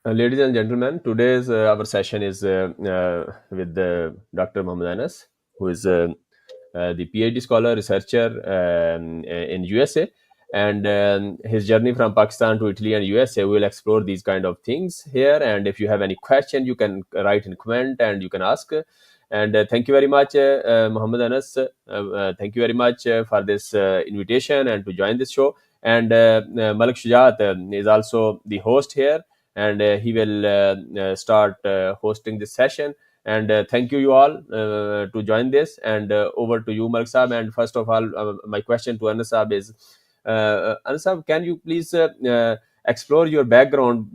Ladies and gentlemen, today's our session is with Dr. Mohammed Anas, who is the PhD scholar researcher in USA, and his journey from Pakistan to Italy and USA. We will explore these kind of things here. And if you have any question, you can write in comment and you can ask. And thank you very much, Mohammed Anas. Thank you very much for this invitation and to join this show. And Malik Shujat is also the host here, and he will start hosting this session. And thank you all to join this. And over to you, Malik Saab. And first of all, my question to Anas Saab is, Anas Saab, can you please explore your background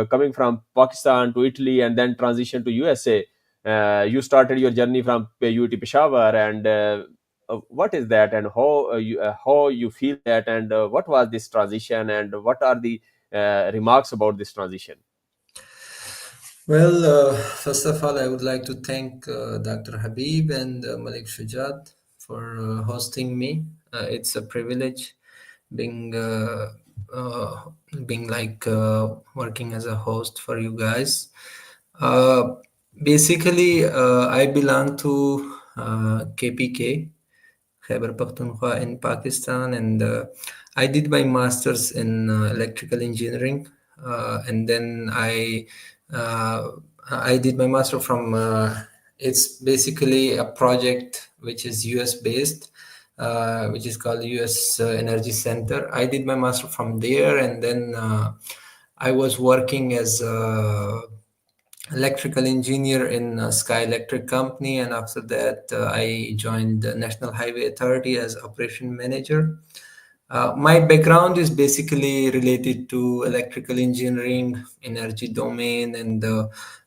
coming from Pakistan to Italy and then transition to USA? You started your journey from UT Peshawar, and what is that, and how you feel that, and what was this transition, and what are the remarks about this transition? Well, first of all, I would like to thank Dr. Habib and Malik Shujat for hosting me. It's a privilege being uh, uh, being working as a host for you guys. Uh, Basically, I belong to KPK, Khyber Pakhtunkhwa in Pakistan, and I did my master's in electrical engineering, and then uh, I did my master from. It's basically a project which is US based, which is called US Energy Center. I did my master from there, and then I was working as electrical engineer in Sky Electric Company, and after that, I joined the National Highway Authority as operation manager. My background is basically related to electrical engineering, energy domain, and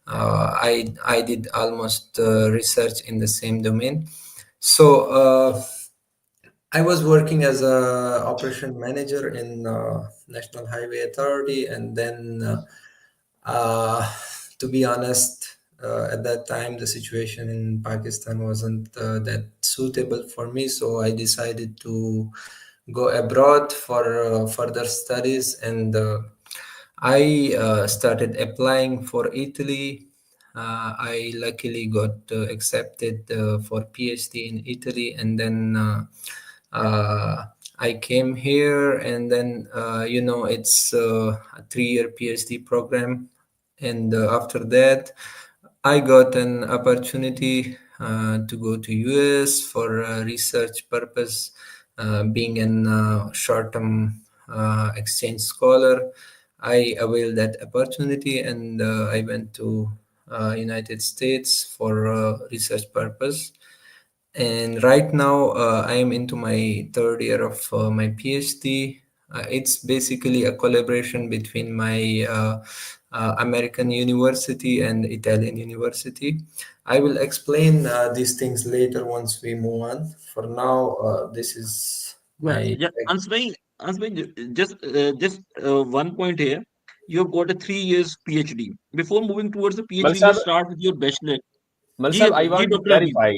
I did almost research in the same domain. So I was working as a operation manager in National Highway Authority, and then uh, to be honest, at that time the situation in Pakistan wasn't that suitable for me, so I decided to go abroad for further studies, and I started applying for Italy. I luckily got accepted for PhD in Italy, and then uh, I came here, and then it's a 3-year PhD program, and after that, I got an opportunity to go to US for research purpose, being an short-term exchange scholar. I availed that opportunity, and I went to United States for research purpose. And right now, I am into my third year of my PhD. It's basically a collaboration between my American university and Italian university. I will explain these things later once we move on. For now, this is Yeah, my. yeah. Answering just one point here. You've got a 3 years PhD. Before moving towards the PhD, Malsab, let's start with your bachelor. Malsab, Dear, I dear want to Dr. Habib. clarify.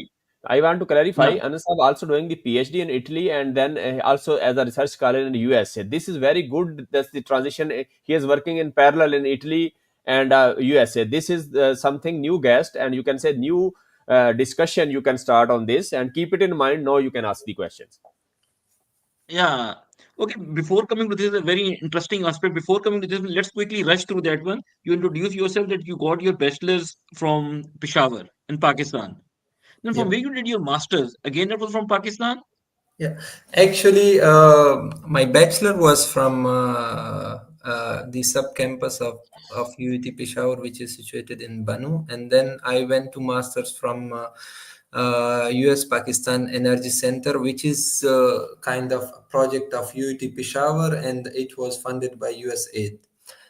I want to clarify. Yeah, Anasab also doing the PhD in Italy, and then also as a research scholar in the USA. This is very good. That's the transition. He is working in parallel in Italy and USA. This is something new guest, and you can say new discussion. You can start on this and keep it in mind. Now you can ask the questions. yeah. Okay, before coming to this, a very interesting aspect. Before coming to this, let's quickly rush through that one. You introduce yourself that you got your bachelor's from Peshawar in Pakistan. Then from Yep. where you did your master's? Again, that was from Pakistan? Yeah, actually, my bachelor was from the sub campus of UET Peshawar, which is situated in Banu, and then I went to masters from US Pakistan Energy Center, which is kind of a project of UET Peshawar, and it was funded by USAID.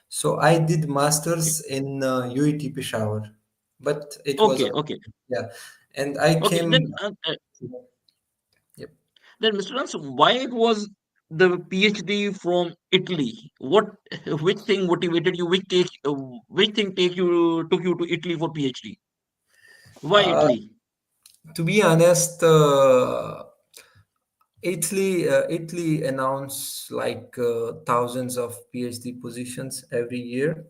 So I did Okay, masters in UET Peshawar, but it was okay, a, okay. yeah, and I Okay, came. Yep. then Mr. Rans, why it was the PhD from Italy? What, which thing motivated you? Which thing took you to Italy for PhD? Why Uh, Italy? to be honest, Italy announce like thousands of PhD positions every year,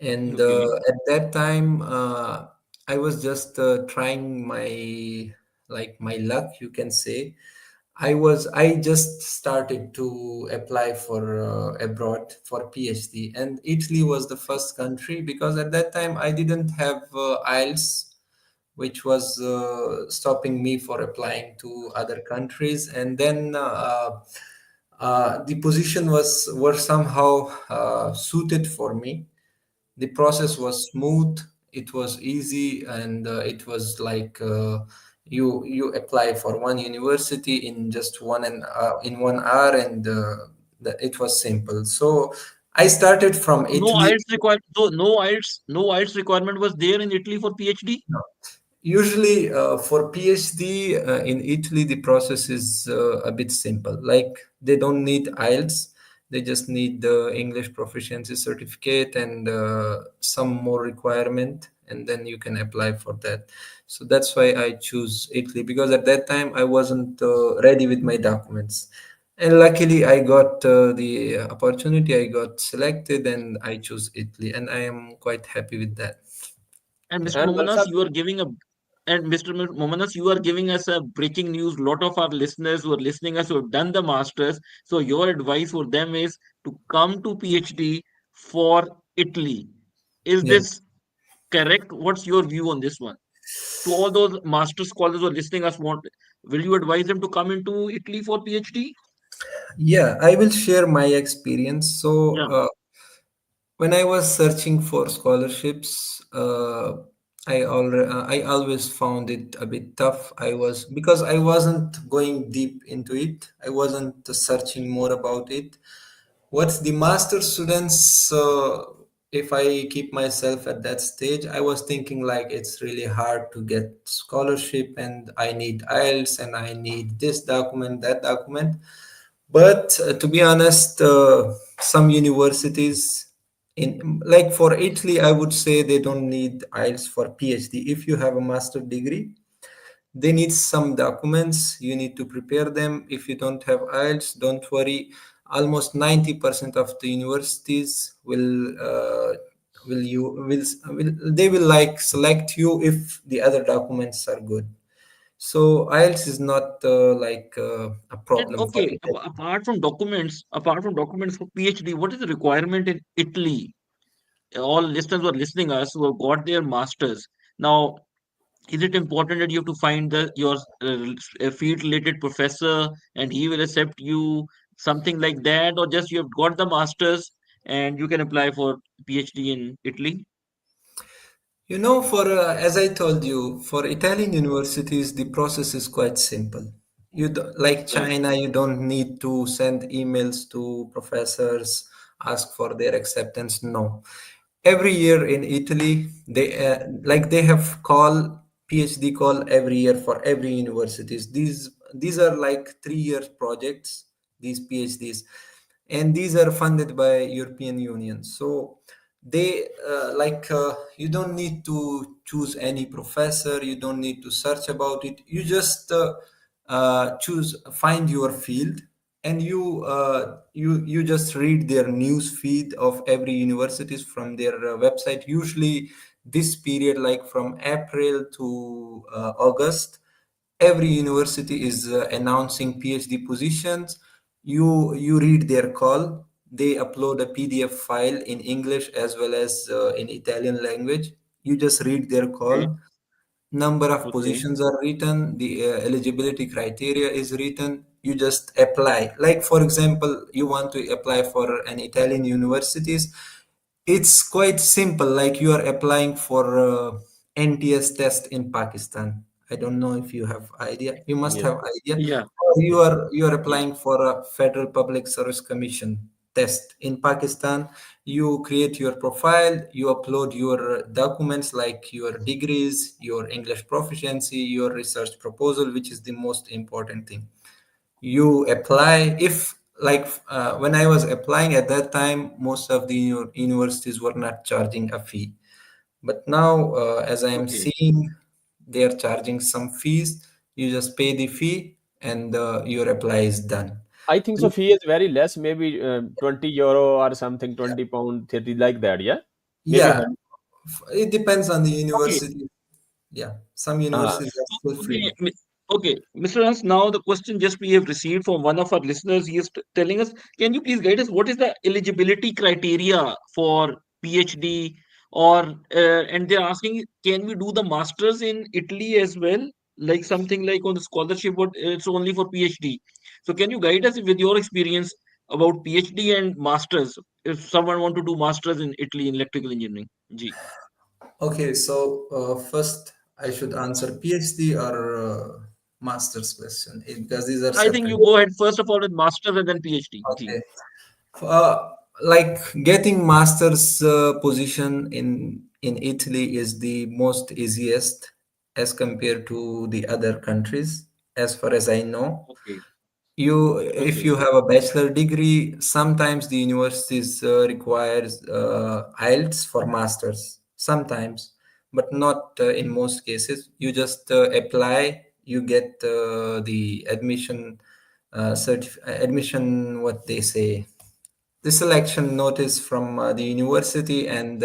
And Okay. at that time, I was just trying my my luck, you can say. I just started to apply for abroad for PhD, and Italy was the first country because at that time I didn't have IELTS, which was stopping me for applying to other countries. And then the position was were somehow suited for me. The process was smooth, it was easy, and it was you apply for one university in just in 1 hour, and it was simple. So I started from So no Italy. IELTS required. So no IELTS requirement was there in Italy for PhD. Usually, for PhD in Italy, the process is a bit simple. Like they don't need IELTS, they just need the English proficiency certificate and some more requirement, and then you can apply for that. So that's why I choose Italy, because at that time I wasn't ready with my documents. And luckily, I got the opportunity, I got selected, and I choose Italy, and I am quite happy with that. And Mr. And Momanas, you are giving a and Mr. Momanas, you are giving us a breaking news. Lot of our listeners who are listening us who have done the masters. So your advice for them is to come to PhD for Italy. Is Yeah. this correct? What's your view on this one? To all those master scholars who are listening us, will you advise them to come into Italy for PhD? Yeah, I will share my experience. So, Yeah. when I was searching for scholarships, I always found it a bit tough. I was because I wasn't going deep into it. I wasn't searching more about it. What's the master students? If I keep myself at that stage, I was thinking like it's really hard to get scholarship, and I need IELTS, and I need this document, that document. But to be honest, some universities in like for Italy, I would say they don't need IELTS for PhD. If you have a master degree, they need some documents. You need to prepare them. If you don't have IELTS, don't worry. Almost 90% of the universities will they will like select you if the other documents are good. So IELTS is not a And problem for okay, Italy. apart from documents for PhD, what is the requirement in Italy? All listeners who are listening us who have got their masters. Now, is it important that you have to find your field related professor and he will accept you, something like that, or just you have got the masters and you can apply for PhD in Italy? You know, for as I told you, for Italian universities, the process is quite simple. Like Right. China, you don't need to send emails to professors, ask for their acceptance. No, every year in Italy, they have PhD call every year for every universities. These are like 3 year projects. These PhDs, and these are funded by European Union. So they you don't need to choose any professor, you don't need to search about it, you just find your field, and you just read their news feed of every universities from their website. Usually this period, like from April to August, every university is announcing PhD positions. You read their call. They upload a PDF file in English as well as in Italian language. You just read their Okay. call. Number of Okay. positions are written. The eligibility criteria is written. You just apply. Like for example, you want to apply for an Italian universities. It's quite simple. Like you are applying for NTS test in Pakistan. I don't know if you have idea. You must yes, have idea. Yeah. Or yes, you are Yeah. applying for a Federal Public Service Commission test in Pakistan. You create your profile. You upload your documents like your degrees, your English proficiency, your research proposal, which is the most important thing. You apply. If like when I was applying at that time, most of the universities were not charging a fee, but now as I am Okay. seeing, they are charging some fees. You just pay the fee, and your apply is done. I think so. Fee is very less, maybe 20 euro or something, 20 pound, 30 like that. Yeah. Maybe Yeah, it depends on the Okay. university. Yeah, some uh, universities are still Okay, free. okay, Mr. Hans, now the question just we have received from one of our listeners, he is telling us, can you please guide us what is the eligibility criteria for PhD or and they're asking, can we do the masters in Italy as well? Like something like on the scholarship, but it's only for PhD. So can you guide us with your experience about PhD and masters if someone want to do masters in Italy in electrical engineering? Ji. Okay, so first I should answer PhD or master's question because these are I think you separate. go ahead first of all with masters and then PhD. Ji. Okay. Like getting master's position in Italy is the most easiest as compared to the other countries, as far as I know. Okay. You, if Okay. you have a bachelor degree, sometimes the universities requires IELTS for masters, sometimes, but not in most cases. You just apply, you get the admission, what they say, the selection notice from the university. And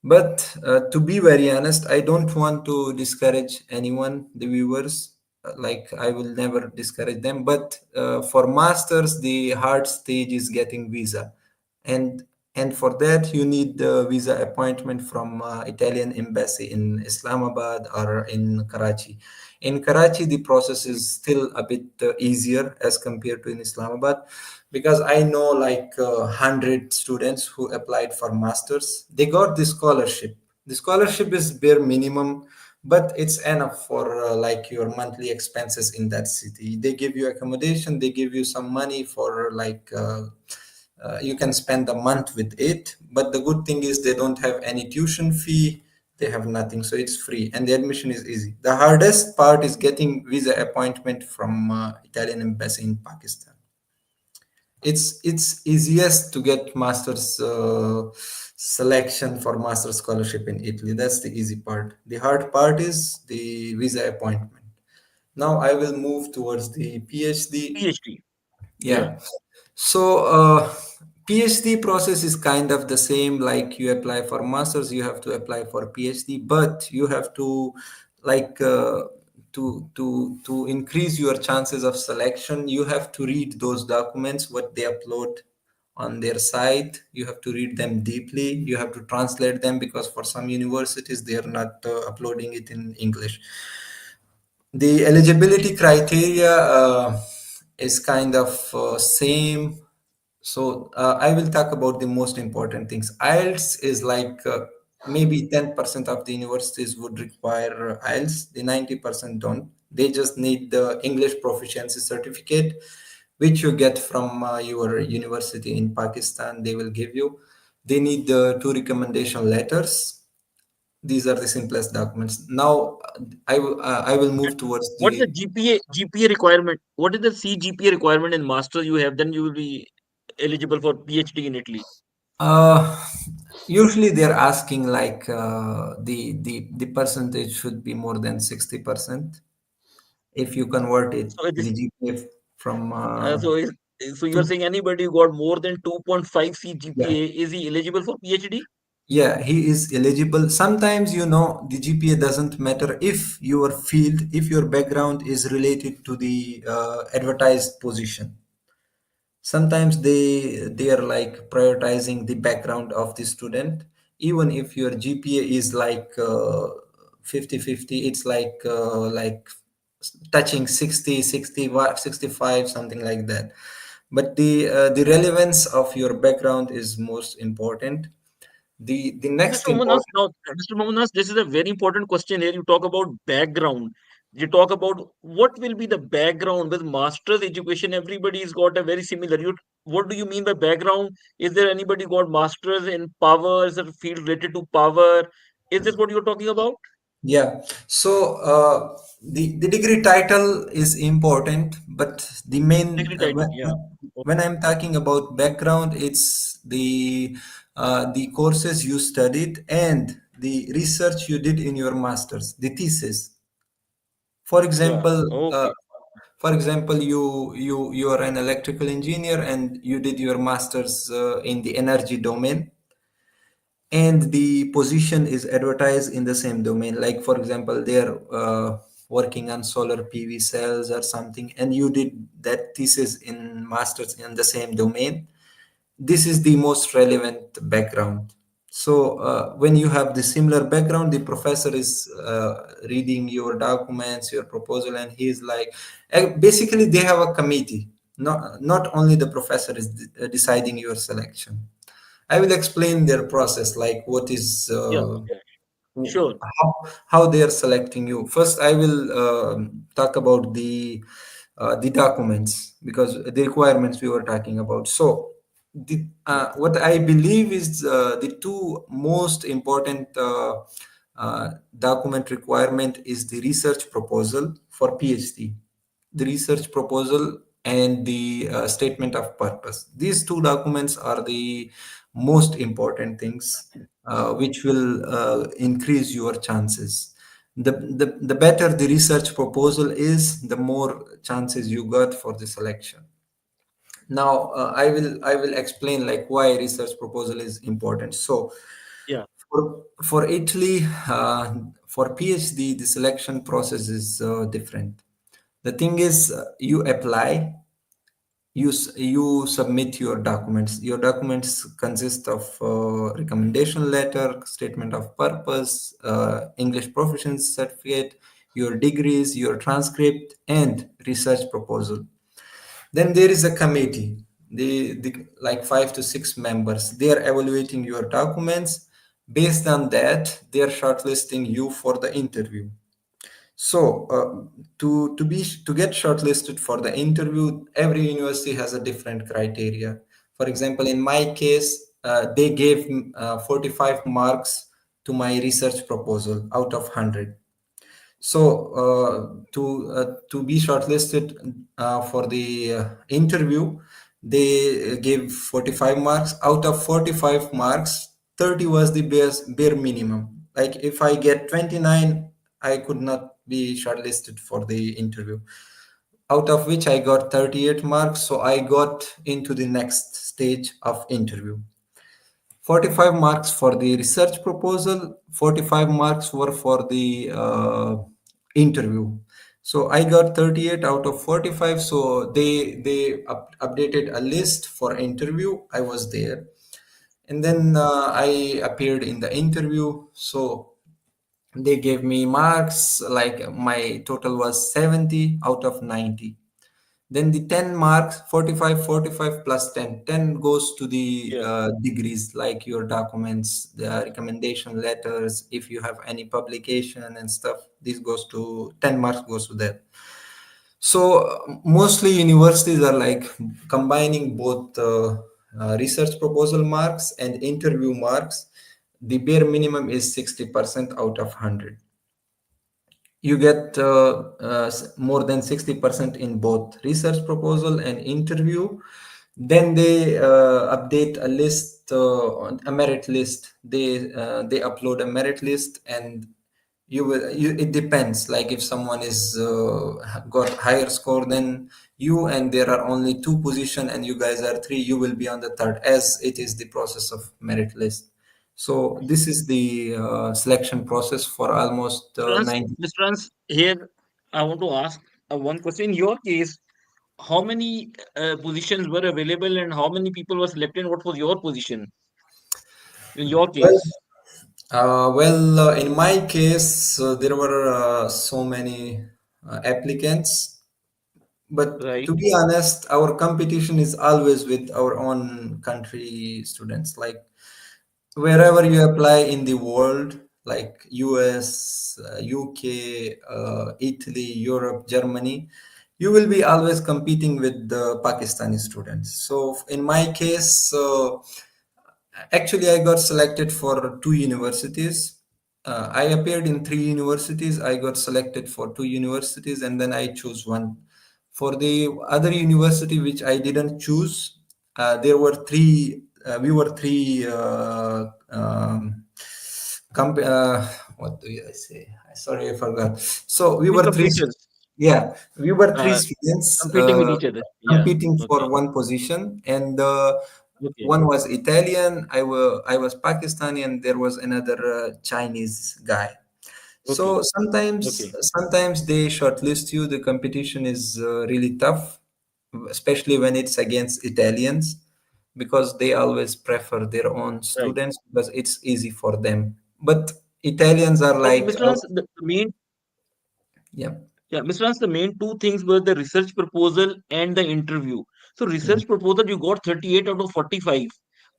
but to be very honest, I don't want to discourage anyone, the viewers. Like I will never discourage them. But for masters, the hard stage is getting visa, and and for that you need the visa appointment from Italian embassy in Islamabad or in Karachi. In Karachi, the process is still a bit easier as compared to in Islamabad, because I know like 100 students who applied for masters. They got the scholarship. The scholarship is bare minimum, but it's enough for like your monthly expenses in that city. They give you accommodation, they give you some money for like you can spend a month with it. But the good thing is they don't have any tuition fee, they have nothing, so it's free and the admission is easy. The hardest part is getting visa appointment from Italian embassy in Pakistan. It's easiest to get master's selection for master scholarship in Italy. That's the easy part. The hard part is the visa appointment. Now I will move towards the PhD. PhD. Yeah. Yeah. So PhD process is kind of the same. Like you apply for masters, you have to apply for PhD, but you have to like to increase your chances of selection. You have to read those documents what they upload on their site. You have to read them deeply. You have to translate them because for some universities they are not uploading it in English. The eligibility criteria is kind of same. So I will talk about the most important things. IELTS is like maybe 10% of the universities would require IELTS. The 90% don't. They just need the English proficiency certificate, which you get from your university in Pakistan. They will give you. They need the two recommendation letters. These are the simplest documents. Now I will move towards What is the the GPA requirement? What is the CGPA requirement in master you have? Then you will be eligible for PhD in Italy. uh, usually they're asking like the percentage should be more than 60% if you convert it So it the is GPA from so is, so you are to saying anybody who got more than 2.5 yeah. CGPA is he eligible for PhD? Yeah, he is eligible. Sometimes, the GPA doesn't matter if your field, if your background is related to the advertised position. Sometimes they are like prioritizing the background of the student. Even if your GPA is like 50-50, it's like touching 60, 65, something like that. But the relevance of your background is most important. The next Mr. Mohanas, important. now, Mr. Mohanas, this is a very important question here. You talk about background. You talk about what will be the background with master's education. Everybody's got a very similar. What do you mean by background? Is there anybody got master's in power? Is there a field related to power? Is this what you're talking about? Yeah. So the degree title is important, but the main Degree title, yeah. when Okay. I'm talking about background, it's the courses you studied and the research you did in your masters, the thesis. For Yeah. example, Okay. you are an electrical engineer and you did your masters in the energy domain. and the position is advertised in the same domain. Like for example, they're working on solar PV cells or something, and you did that thesis in masters in the same domain. This is the most relevant background. So when you have the similar background, the professor is reading your documents, your proposal, and he's like, basically they have a committee. Not only the professor is deciding your selection. I will explain their process, like what is Yeah, yeah, sure. how they are selecting you. First, I will talk about the documents, because the requirements we were talking about. So, what I believe is the two most important document requirement is the research proposal for PhD, the research proposal, and the statement of purpose. These two documents are the most important things which will increase your chances. The better the research proposal is, the more chances you got for the selection. Now I will explain like why research proposal is important. So Yeah, for Italy, for PhD, the selection process is different. The thing is, you apply, you submit your documents. Your documents consist of recommendation letter, statement of purpose, English proficiency certificate, your degrees, your transcript, and research proposal. Then there is a committee, the like 5 to 6 members. They are evaluating your documents. Based on that, they are shortlisting you for the interview. So to get shortlisted for the interview, every university has a different criteria. For example, in my case, they gave 45 marks to my research proposal out of 100. So to be shortlisted for the interview, they gave 45 marks. Out of 45 marks, 30 was the bare minimum. Like if I get 29, I could not be shortlisted for the interview. Out of which I got 38 marks, so I got into the next stage of interview. 45 marks for the research proposal, 45 marks were for the interview. So I got 38 out of 45. So they updated a list for interview. I was there. And then I appeared in the interview. So they gave me marks, like my total was 70 out of 90. Then the 10 marks, 45, 45 plus 10. 10 goes to the yeah. degrees, like your documents, the recommendation letters, if you have any publication and stuff. This goes to 10 marks goes to that. So mostly universities are like combining both research proposal marks and interview marks. The bare minimum is 60% out of 100. You get more than 60% in both research proposal and interview. Then they update a list, a merit list. They upload a merit list, and it depends. Like if someone is got higher score than you, and there are only two position and you guys are three, you will be on the third, as it is the process of merit list. So this is the selection process for almost Trans, 90. Mr. Trans, here I want to ask one question. In your case, how many positions were available and how many people were selected? What was your position in your Well, case, in my case, there were so many applicants, but right? to be honest, our competition is always with our own country students. Like wherever you apply in the world, like US, UK, Italy, Europe, Germany, you will be always competing with the Pakistani students. So in my case, actually, I got selected for two universities. I appeared in three universities. I got selected for two universities, and then I chose one. For the other university, which I didn't choose, there were three. We were three. What do I say? Sorry, I forgot. So we I mean, were three. competitors Yeah, we were three uh, students competing with each other. Yeah. competing for Okay. one position, and Okay. one was Italian, I was Pakistani, and there was another Chinese guy. So Okay. sometimes, Okay. sometimes they shortlist you. The competition is really tough, especially when it's against Italians, because they always prefer their own Right. students because it's easy for them. But Italians are But like, Mr. Hans, the main yeah, yeah, Mr. Hans, the main two things were the research proposal and the interview. So yeah, research proposal, you got 38 out of 45.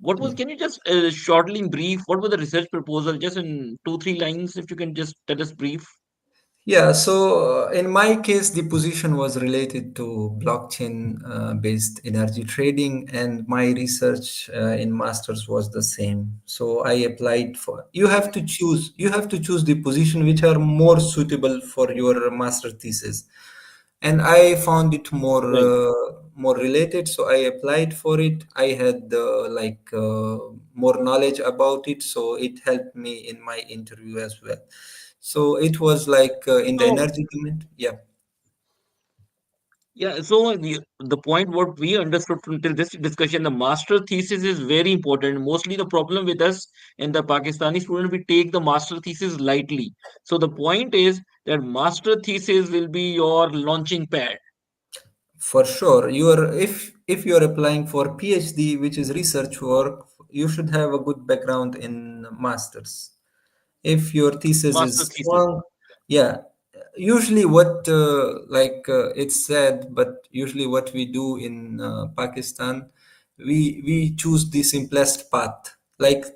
What was, yeah. can you just shortly in brief, what was the research proposal? Just in two, three lines, if you can just tell us brief. Yeah, so in my case, the position was related to blockchain based energy trading, and my research in masters was the same. So I applied for. You have to choose the position which are more suitable for your master thesis, and I found it Right. more related. So I applied for it. I had more knowledge about it, so it helped me in my interview as well. So it was like in the So, energy domain. Yeah, yeah, so the point what we understood from till this discussion, the master thesis is very important. Mostly the problem with us and the Pakistani student, we take the master thesis lightly. So the point is that master thesis will be your launching pad. for sure. You are if you are applying for PhD, which is research work, you should have a good background in masters. If your thesis Master is thesis. strong, yeah. Usually what it's said, but usually what we do in Pakistan, we choose the simplest path. Like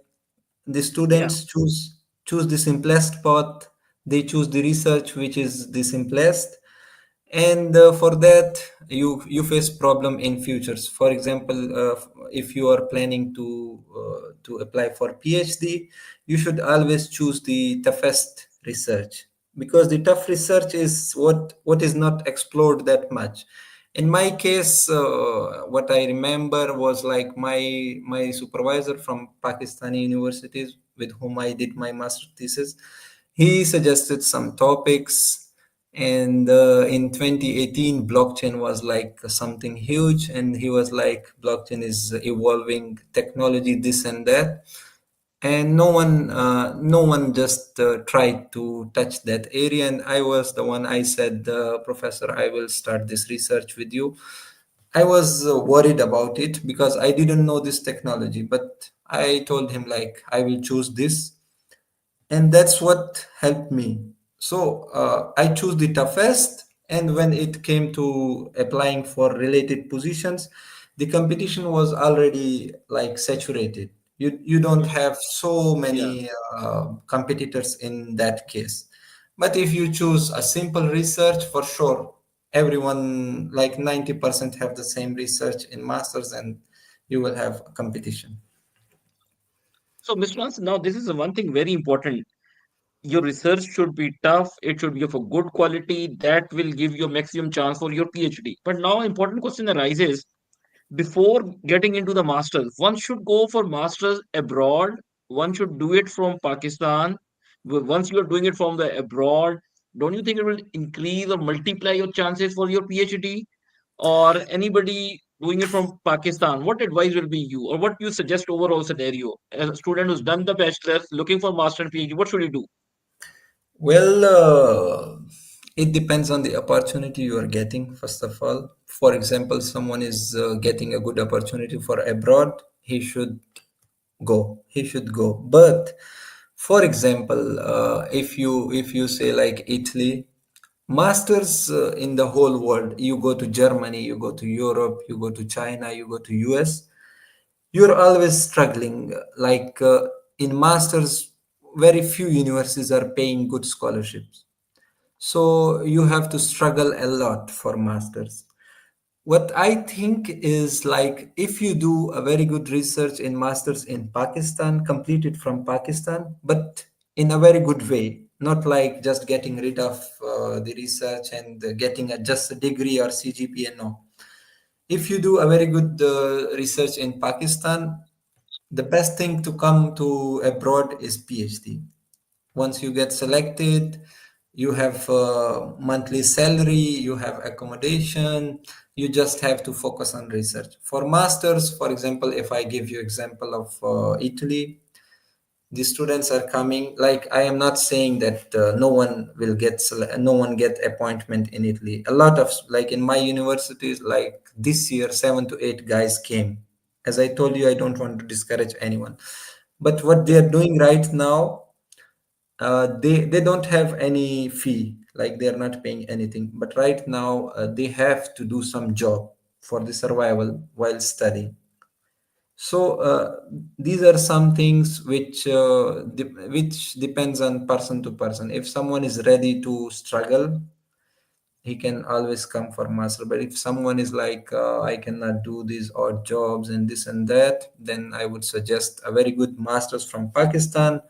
the Yeah. students choose the simplest path. They choose the research which is the simplest, and for that you face problem in futures. For example, if you are planning to apply for PhD, you should always choose the toughest research, because the tough research is what is not explored that much. In my case, what I remember was like my supervisor from Pakistani universities with whom I did my master thesis, he suggested some topics. And in 2018, blockchain was like something huge, and he was like, blockchain is evolving technology, this and that. And no one just tried to touch that area. And I was the one. I said, Professor, I will start this research with you. I was worried about it because I didn't know this technology, but I told him like, I will choose this, and that's what helped me. So I choose the toughest, and when it came to applying for related positions, the competition was already like saturated. You don't have so Yeah. many competitors in that case. But if you choose a simple research, for sure, everyone like 90% have the same research in masters, and you will have a competition. So, Mr. Hans, now this is the one thing very important. Your research should be tough. It should be of a good quality. That will give you a maximum chance for your PhD. But now, important question arises before getting into the masters. One should go for masters abroad. One should do it from Pakistan. Once you are doing it from the abroad, don't you think it will increase or multiply your chances for your PhD? Or anybody doing it from Pakistan, what advice will be you, or what you suggest overall scenario as a student who's done the bachelor's looking for master and PhD? What should he do? Well, it depends on the opportunity you are getting, first of all. For example, someone is getting a good opportunity for abroad, he should go. He should go. But for example, if you say like Italy, masters in the whole world, you go to Germany, you go to Europe, you go to China, you go to US, you're always struggling. Like in masters, very few universities are paying good scholarships, so you have to struggle a lot for masters. What I think is like, if you do a very good research in masters in Pakistan, complete it from Pakistan, but in a very good way, not like just getting rid of the research and getting just a degree or CGPA. No, if you do a very good research in Pakistan, the best thing to come to abroad is PhD. Once you get selected, you have monthly salary, you have accommodation, You just have to focus on research. For masters, for example, if I give you example of Italy, the students are coming. Like, I am not saying that no one will get no one get appointment in Italy. A lot of, like in my universities, like this year 7 to 8 guys came. As I told you, I don't want to discourage anyone, but what they are doing right now, they don't have any fee, like they are not paying anything, but right now they have to do some job for the survival while studying. So these are some things which which depends on person to person. If someone is ready to struggle, he can always come for master. But if someone is like, I cannot do these odd jobs and this and that, then I would suggest a very good masters from Pakistan.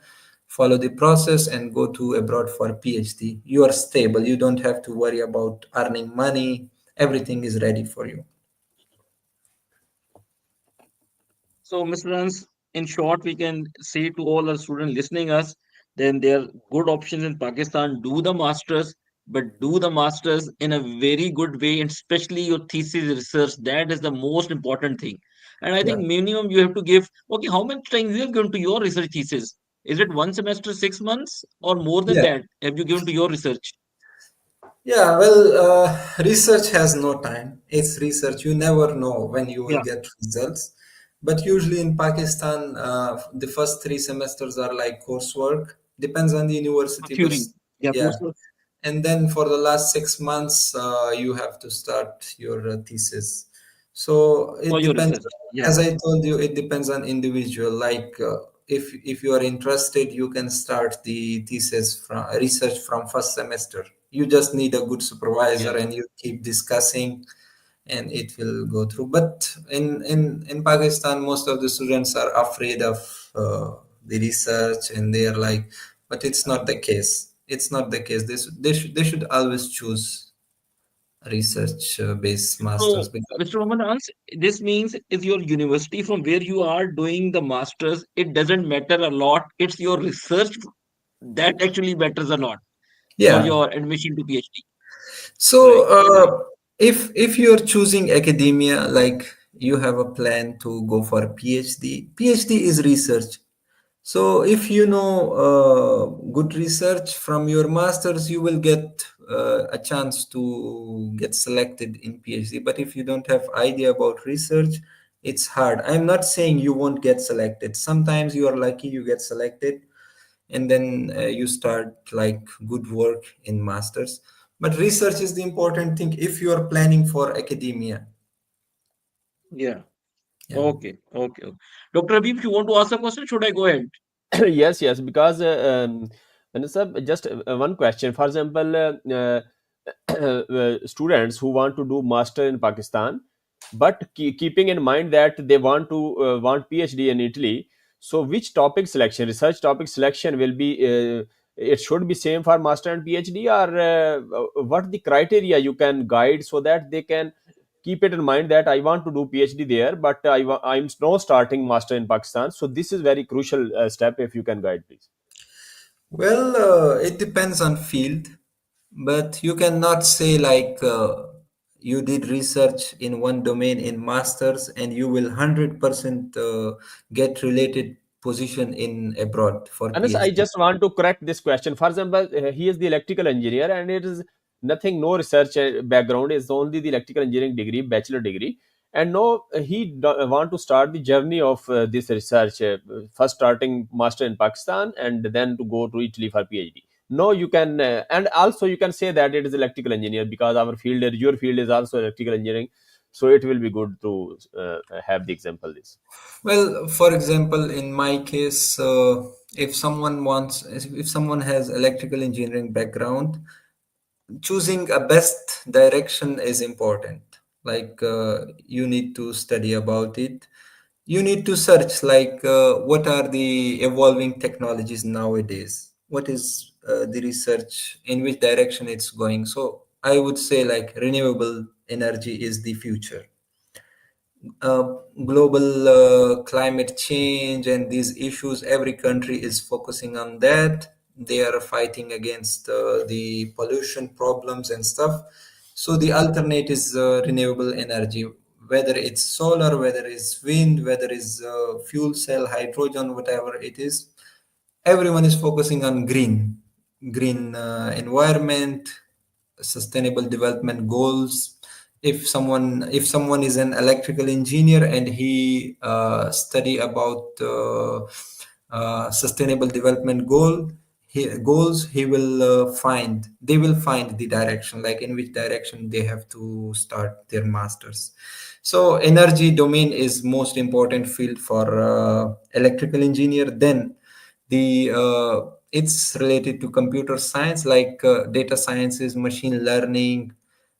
Follow the process and go to abroad for PhD. You are stable. You don't have to worry about earning money. Everything is ready for you. So, Mr. Hans, in short, we can say to all our students listening us, then there are good options in Pakistan. Do the masters, but do the masters in a very good way, and especially your thesis research. That is the most important thing. And I Yeah. think minimum you have to give. Okay, how much time you have given to your research thesis? Is it one semester, 6 months, or more than Yeah. that? Have you given to your research? Yeah, well, research has no time. It's research. You never know when you will Yeah, get results. But usually in Pakistan, the first 3 semesters are like coursework. Depends on the university, but theory. Yeah, yeah. coursework And then for the last 6 months, you have to start your thesis. So for it your depends. research. Yeah, As I told you, it depends on individual. Like if you are interested, you can start the thesis from research from first semester. You just need a good yeah. supervisor, and you keep discussing, and it will go through. But in Pakistan, most of the students are afraid of the research, and they are like, but it's not the case. It's not the case. They should always choose research based masters So, because Mr. Mohammed Ans, this means is your university from where you are doing the masters, it doesn't matter a lot. It's your research that actually matters a lot for yeah. your admission to PhD. So Right, right. if you're choosing academia, like you have a plan to go for PhD is research. So if you know good research from your masters, you will get a chance to get selected in PhD. But if you don't have idea about research, it's hard. I'm not saying you won't get selected. Sometimes you are lucky, you get selected, and then you start like good work in masters. But research is the important thing if you are planning for academia. Yeah. Yeah. Okay, okay, okay. Dr. Habib, if you want to ask a question, should I go ahead? Yes, yes, because sir, just one question. For example, students who want to do master in Pakistan, but keeping in mind that they want to want PhD in Italy. So, which topic selection, research topic selection will be? It should be same for master and PhD, or what the criteria you can guide so that they can keep it in mind that I want to do PhD there, but I'm now starting master in Pakistan. So this is very crucial step. If you can guide, please. Well, it depends on field, but you cannot say like you did research in one domain in masters and you will 100% get related position in abroad for Anas, I PhD. just want to correct this question. For example, he is the electrical engineer, and it is nothing, no research background. It's only the electrical engineering degree, bachelor degree, and no, he want to start the journey of this research. First, starting master in Pakistan, and then to go to Italy for PhD. No, you can, and also you can say that it is electrical engineer because our field, your field is also electrical engineering. So it will be good to have the example this. Well, for example, in my case, if someone has electrical engineering background, choosing a best direction is important. Like you need to study about it. You need to search like what are the evolving technologies nowadays. What is the research in which direction it's going? So I would say like renewable energy is the future. Global climate change and these issues, every country is focusing on that. They are fighting against the pollution problems and stuff. So the alternate is renewable energy, whether it's solar, whether it's wind, whether it's fuel cell, hydrogen, whatever it is. Everyone is focusing on green environment, sustainable development goals. If someone is an electrical engineer and he study about sustainable development goals, he will find they will find the direction, like in which direction they have to start their masters. So energy domain is most important field for electrical engineer. Then the it's related to computer science, like data sciences, machine learning,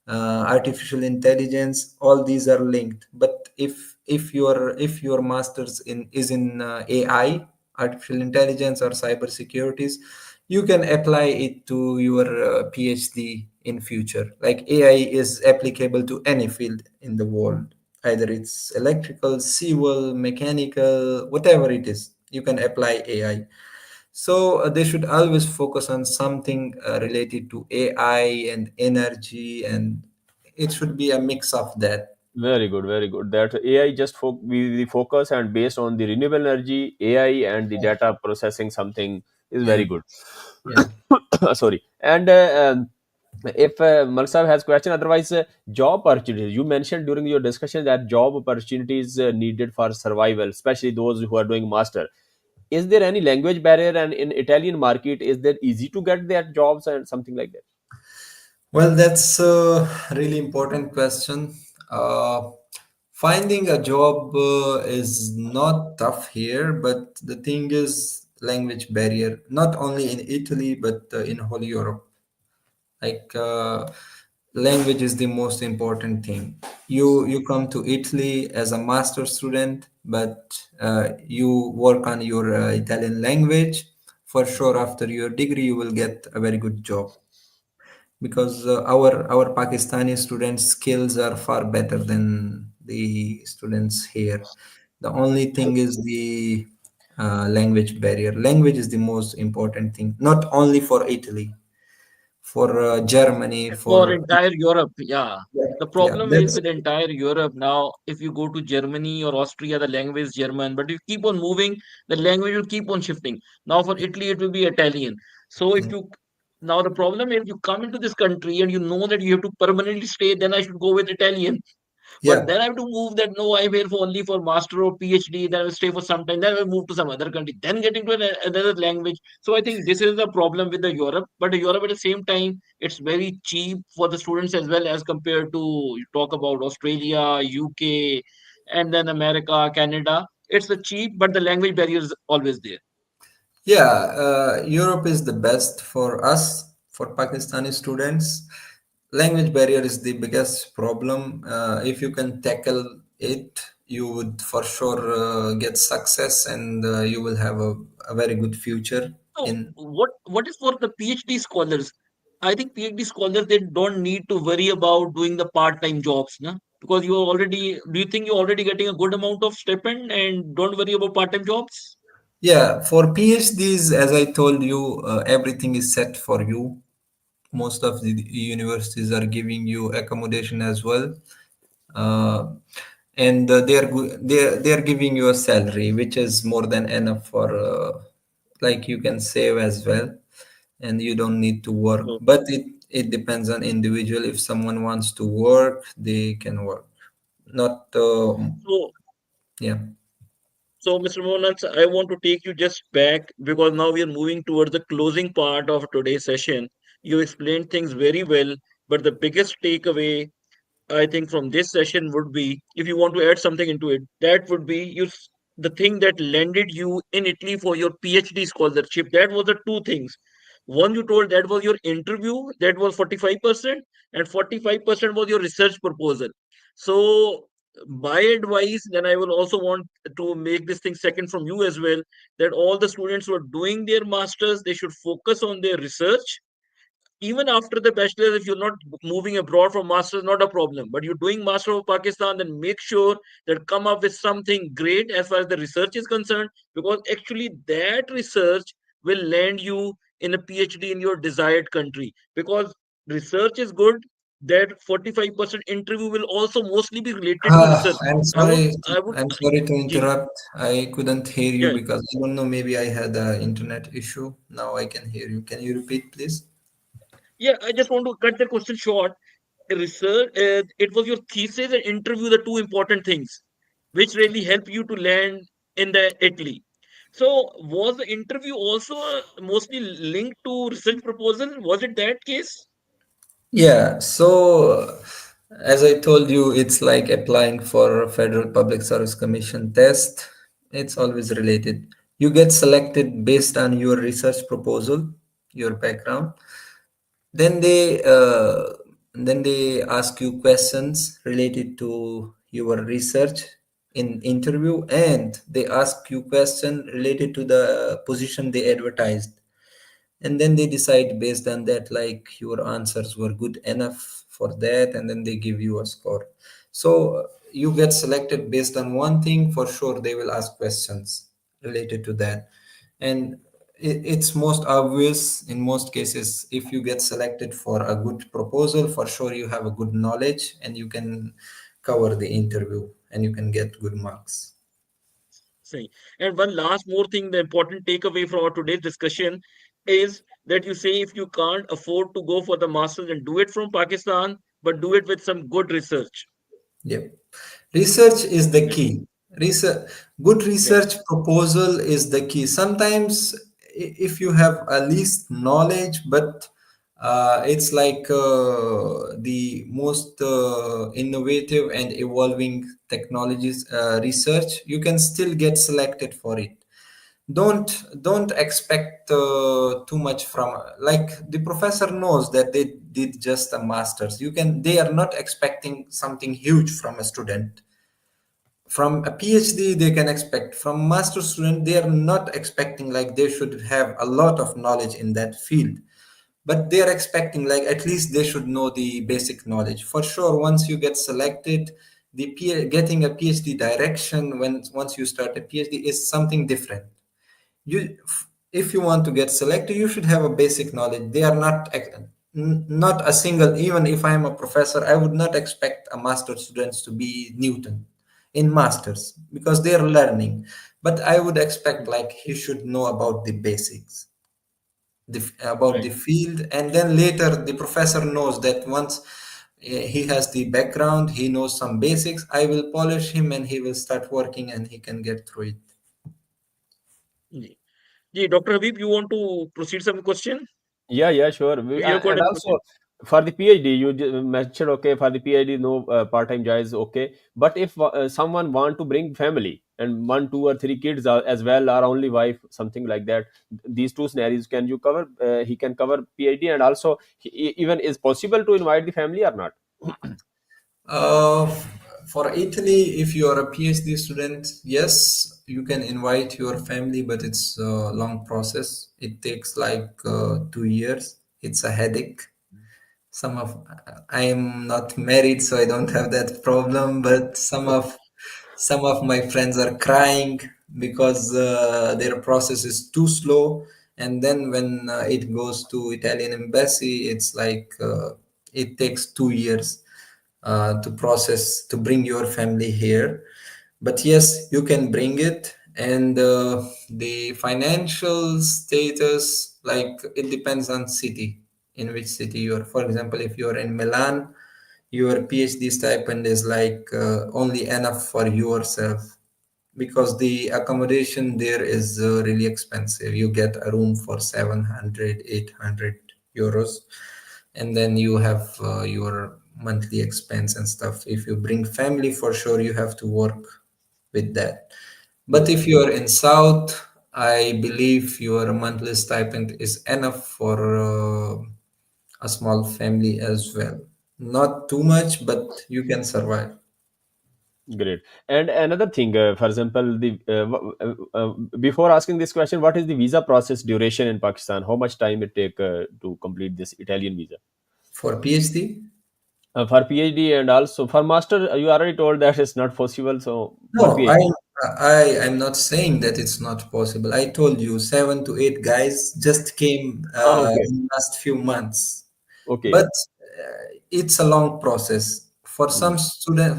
artificial intelligence. All these are linked. But if your masters in is in AI, artificial intelligence, or cyber securities, you can apply it to your PhD in future. Like AI is applicable to any field in the world, either it's electrical, civil, mechanical, whatever it is, you can apply AI. So they should always focus on something related to AI and energy, and it should be a mix of that. Very good, very good. That AI just we the focus and based on the renewable energy, AI and the data processing something is Yeah, very good. yeah. Sorry. And if Mal Sahib has question, otherwise job opportunities. You mentioned during your discussion that job opportunities needed for survival, especially those who are doing master. Is there any language barrier? And in Italian market, is that easy to get that jobs and something like that? Well, that's a really important question. Uh, Finding a job is not tough here, but the thing is language barrier, not only in Italy, but in whole Europe. Like language is the most important thing. You come to Italy as a master student, but you work on your Italian language. For sure, after your degree, you will get a very good job, because our Pakistani students' skills are far better than the students here. The only thing is the language barrier. Language is the most important thing, not only for Italy, for Germany, For for entire Europe, yeah. yeah, The yeah. problem is That's with entire Europe now, if you go to Germany or Austria, the language is German, but if you keep on moving, the language will keep on shifting. Now for Italy, it will be Italian. So if you now the problem is you come into this country and you know that you have to permanently stay, then I should go with Italian. But yeah, then I have to move that no, I'm here for only for master or PhD, then I will stay for some time, then I will move to some other country, then get into another language. So I think this is the problem with the Europe. But the Europe at the same time, it's very cheap for the students as well as compared to you talk about Australia, UK, and then America, Canada. It's a cheap, but the language barrier is always there. yeah. Europe is the best for us, for Pakistani students. Language barrier is the biggest problem. If you can tackle it, you would for sure get success, and you will have a very good future So in. what is for the PhD scholars? I think PhD scholars they don't need to worry about doing the part-time jobs, no? Because you are already do you think you're already getting a good amount of stipend and don't worry about part-time jobs? Yeah, for PhDs, as I told you, everything is set for you. Most of the universities are giving you accommodation as well, uh, and they are giving you a salary which is more than enough for like you can save as well, and you don't need to work. So, But it depends on individual. If someone wants to work, they can work. Not so yeah. So, Mr. Mohan, I want to take you just back because now we are moving towards the closing part of today's session. You explained things very well, but the biggest takeaway I think from this session would be, if you want to add something into it, that would be the thing that landed you in Italy for your PhD scholarship. That was the two things. One you told that was your interview, that was 45%, and 45% was your research proposal. So my advice, then I will also want to make this thing second from you as well, that all the students who are doing their masters, they should focus on their research even after the bachelor's. If you're not moving abroad for masters, not a problem, but you're doing master of Pakistan, then make sure that come up with something great as far as the research is concerned, because actually that research will land you in a PhD in your desired country. Because research is good, that 45% interview will also mostly be related to Ah, research. I'm I would, sorry. I would, I'm sorry to Ji, interrupt. I couldn't hear you yeah, because I don't know. Maybe I had an internet issue. Now I can hear you. Can you repeat, please? yeah. I just want to cut the question short. Research, it was your thesis and interview, the two important things, which really help you to land in the Italy. So, was the interview also mostly linked to research proposal? Was it that case? Yeah. So, as I told you, it's like applying for a Federal Public Service Commission test. It's always related. You get selected based on your research proposal, your background. Then they ask you questions related to your research in interview, and they ask you question related to the position they advertised, and then they decide based on that like your answers were good enough for that, and then they give you a score. So you get selected based on one thing. For sure they will ask questions related to that, and it's most obvious in most cases. If you get selected for a good proposal, for sure you have a good knowledge and you can cover the interview and you can get good marks. Say. And one last more thing, the important takeaway from our today's discussion is that you say if you can't afford to go for the masters, and do it from Pakistan, but do it with some good research. Yep. Research is the Right. key. Research, good Yeah. research proposal is the key. Sometimes, if you have a least knowledge, but it's like the most innovative and evolving technologies research, you can still get selected for it. Don't expect too much from, like, the professor knows that they did just a master's. They are not expecting something huge from a student. From a PhD they can expect. From master student they are not expecting like they should have a lot of knowledge in that field, but they are expecting like at least they should know the basic knowledge. For sure, once you get selected, getting a PhD direction, when once you start a PhD, is something different. you if you want to get selected, you should have a basic knowledge. They are not a single. Even if I am a professor, I would not expect a master students to be Newton in masters because they are learning, but I would expect like he should know about the basics, about the Right. field, and then later the professor knows that once he has the background, he knows some basics, I will polish him and he will start working and he can get through it. Ji. Ji, Dr. Habib, you want to proceed some question? Yeah, yeah, sure. You have got And any also question? for the PhD, you mentioned okay for the PhD, no part-time job is okay. But if someone want to bring family and one, two, or three kids as well, or only wife, something like that, these two scenarios can you cover? He can cover PhD, and also even is possible to invite the family or not? Uh, for Italy, if you are a PhD student, yes, you can invite your family, but it's a long process. It takes like 2 years. It's a headache. Some of I am not married, so I don't have that problem. But some of my friends are crying because their process is too slow. And then when it goes to Italian embassy, it's like it takes 2 years to process to bring your family here. But yes, you can bring it, and the financial status, like, it depends on city, in which city you are. For example, if you are in Milan, your PhD stipend is like only enough for yourself, because the accommodation there is really expensive. You get a room for 700, 800 euros, and then you have your monthly expense and stuff. If you bring family, for sure you have to work with that. But if you are in south, I believe your monthly stipend is enough for a small family as well. Not too much, but you can survive. Great. And another thing, for example, before asking this question, what is the visa process duration in Pakistan? How much time it take to complete this Italian visa? For PhD. For PhD and also for master, you already told that it's not possible. So for No, PhD, I am not saying that it's not possible. I told you 7 to 8 guys just came ah, okay, in the last few months. okay, But it's a long process. For Mm.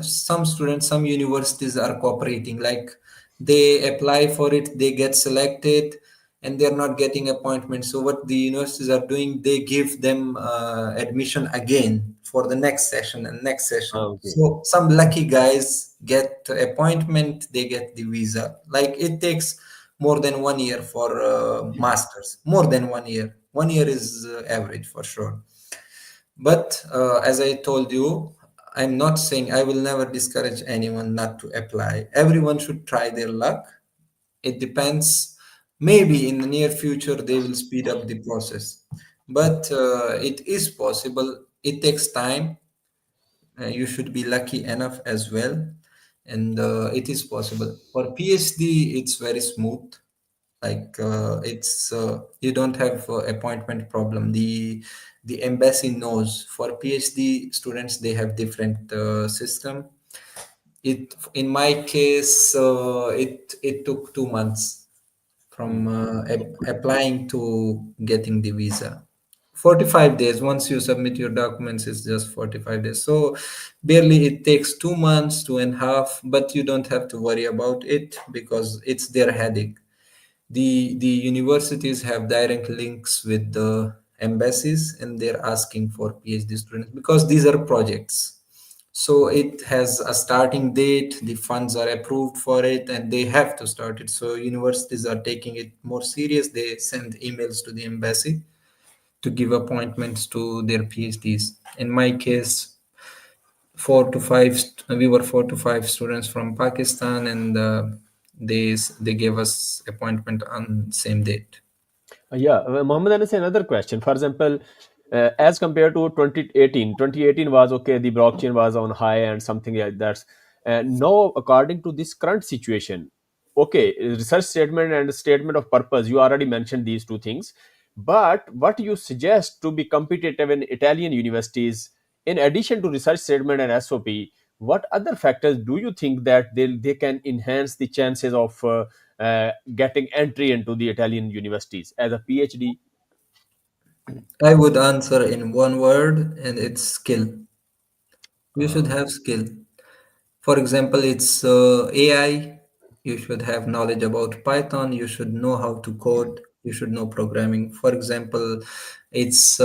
some students, some universities are cooperating. Like they apply for it, they get selected, and they're not getting appointments. So what the universities are doing, they give them admission again for the next session and next session. Okay. So some lucky guys get appointment, they get the visa. Like it takes more than 1 year for masters. More than 1 year. 1 year is average for sure. But as I told you, I'm not saying, I will never discourage anyone not to apply. Everyone should try their luck. It depends. Maybe in the near future they will speed up the process. But it is possible. It takes time. You should be lucky enough as well. And it is possible. For PhD, it's very smooth. Like it's you don't have appointment problem. The embassy knows. For PhD students, they have different system. It in my case, it took 2 months from applying to getting the visa. 45 days. Once you submit your documents, it's just 45 days. So barely it takes 2 months, 2.5, but you don't have to worry about it because it's their headache. The universities have direct links with the embassies, and they're asking for PhD students because these are projects. So it has a starting date, the funds are approved for it, and they have to start it. So universities are taking it more serious. They send emails to the embassy to give appointments to their PhDs. In my case, we were 4 to 5 students from Pakistan, and they gave us appointment on same date. Yeah, Mohammed Anas, another question. For example, as compared to 2018, 2018 was okay, the blockchain was on high and something like that. Now, according to this current situation, okay, research statement and statement of purpose, you already mentioned these two things. But what you suggest to be competitive in Italian universities, in addition to research statement and SOP, what other factors do you think that they can enhance the chances of getting entry into the Italian universities as a PhD? I would answer in one word, and it's skill. You should Uh, have skill. For example, it's AI. You should have knowledge about Python. You should know how to code. You should know programming. For example, it's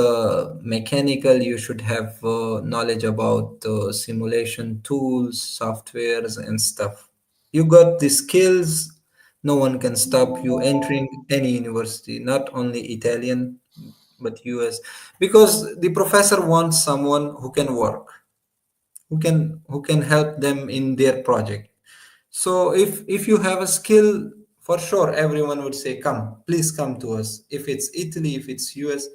mechanical. You should have knowledge about simulation tools, softwares, and stuff. You got the skills. No one can stop you entering any university, not only Italian, but US, because the professor wants someone who can work, who can help them in their project. So if you have a skill, for sure everyone would say, come, please come to us. If it's Italy, if it's US,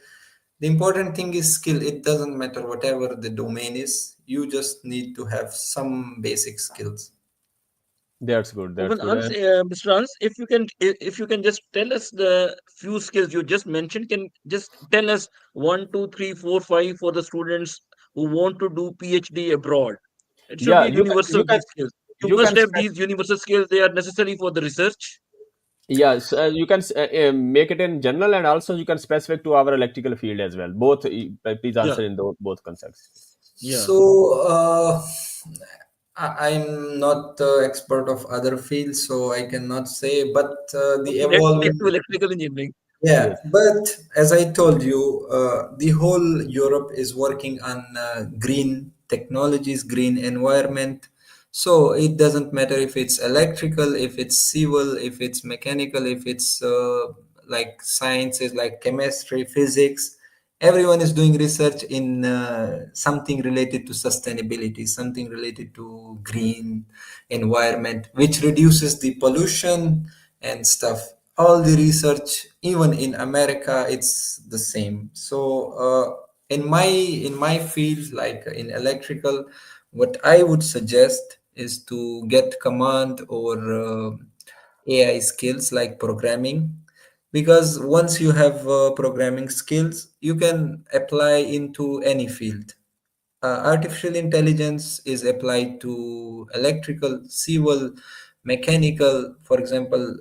the important thing is skill. It doesn't matter whatever the domain is, you just need to have some basic skills. that's good. That's Open good. Ans, Mr. Ans, if you can just tell us the few skills you just mentioned, can just tell us one, two, three, four, five for the students who want to do PhD abroad. It should Yeah, be universal, these skills. You you can must have these universal skills. They are necessary for the research. yes, you can make it in general, and also you can specific to our electrical field as well. Both, please Yeah, answer in both concepts. yeah. So I'm not expert of other fields, so I cannot say, but the Okay, let's stick evolving. to electrical engineering. Yeah, Yes. but as I told you, the whole Europe is working on green technologies, green environment. So it doesn't matter if it's electrical, if it's civil, if it's mechanical, if it's like sciences like chemistry, physics. Everyone is doing research in something related to sustainability, something related to green environment, which reduces the pollution and stuff. All the research, even in America, it's the same. So in my field, like in electrical, what I would suggest is to get command or AI skills like programming, because once you have programming skills, you can apply into any field. Artificial intelligence is applied to electrical, civil, mechanical. For example,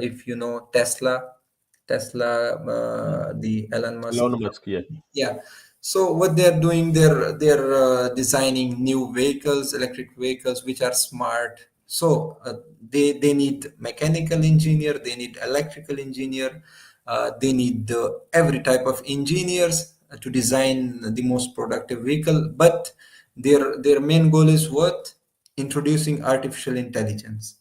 if you know Tesla, the Elon Musk. Elon Musk, yeah. Yeah. So what they're doing, they're designing new vehicles, electric vehicles, which are smart. So they need mechanical engineer, they need electrical engineer, they need every type of engineers to design the most productive vehicle. But their main goal is what? Introducing artificial intelligence.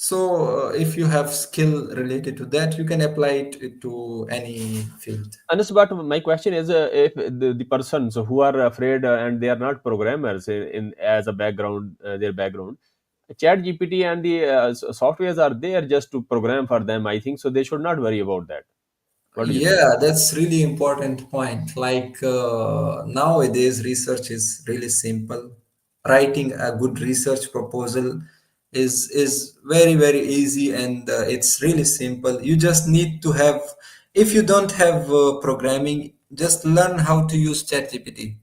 So if you have skill related to that, you can apply it to any field. And so, but my question is, if the persons who are afraid and they are not programmers in as a background, their background, Chat GPT and the softwares are there just to program for them. I think so. They should not worry about that. What do you think? Yeah, that's really important point. Like nowadays, research is really simple. Writing a good research proposal is very easy, and it's really simple. You just need to have, if you don't have programming, just learn how to use ChatGPT.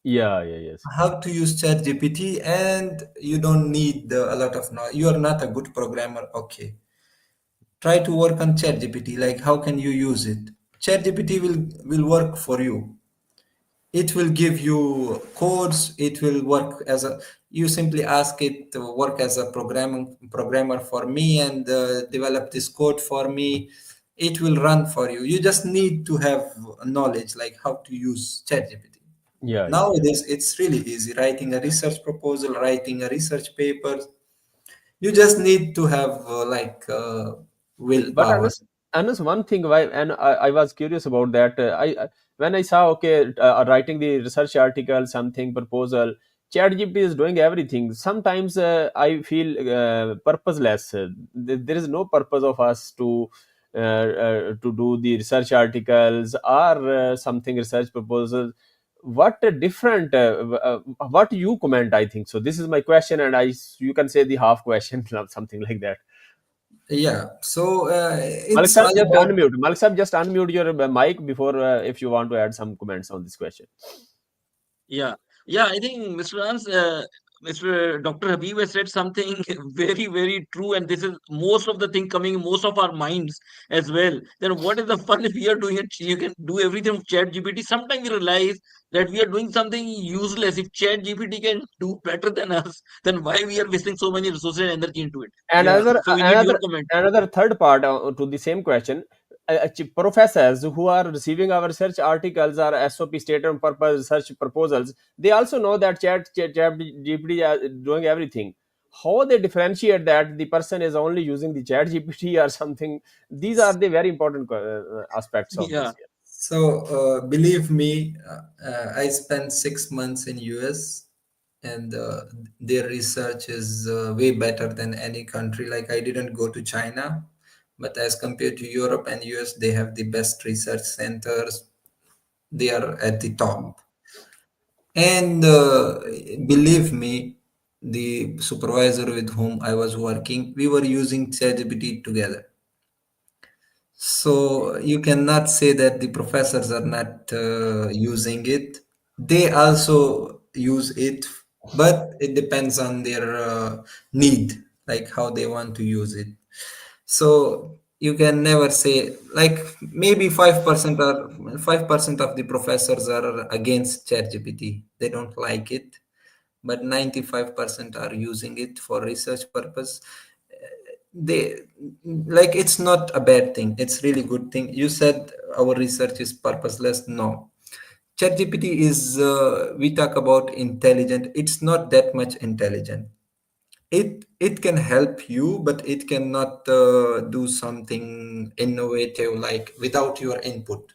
Yeah, yeah, yes. How to use ChatGPT, and you don't need a lot of knowledge. You are not a good programmer, okay? Try to work on ChatGPT. Like, how can you use it? ChatGPT will work for you. It will give you codes. It will work as a. You simply ask it to work as a programmer for me and develop this code for me. It will run for you. You just need to have knowledge, like how to use ChatGPT. Yeah, yeah, yeah. Nowadays, it's really easy. Writing a research proposal, writing a research paper. You just need to have But willpower. Anas, one thing why, and I was curious about that. When I saw, okay, writing the research article, something proposal, ChatGPT is doing everything. Sometimes I feel purposeless. There is no purpose of us to do the research articles or something research proposals. What a different what you comment, I think so. This is my question, and I you can say the half question something like that. Yeah, so Malik it's Sahib, all just about. unmute. Malik Sahib, just unmute your mic before if you want to add some comments on this question. Yeah, yeah. I think Mr. Hans, Mr. Dr. Habib has said something very true, and this is most of the thing coming in most of our minds as well. Then what is the fun if we are doing it? You can do everything with Chat GPT. Sometimes we realize that we are doing something useless. If Chat GPT can do better than us, then why we are wasting so many resources and energy into it? And Yeah. So we need your comment. another third part to the same question. Professors who are receiving our research articles or SOP statement purpose research proposals, they also know that chat GPT is doing everything. How they differentiate that the person is only using the chat GPT or something? These are the very important aspects of Yeah. this. So believe me, I spent 6 months in US, and their research is way better than any country. Like, I didn't go to China, but as compared to Europe and US, they have the best research centers. They are at the top. And believe me, the supervisor with whom I was working, we were using ChatGPT together. So you cannot say that the professors are not using it. They also use it, but it depends on their need, like how they want to use it. So you can never say, like, maybe 5% of the professors are against ChatGPT. They don't like it, but 95% are using it for research purpose. They, like, it's not a bad thing, it's really good thing. You said our research is purposeless. No, ChatGPT is we talk about intelligent, it's not that much intelligent. It can help you, but it cannot do something innovative like without your input.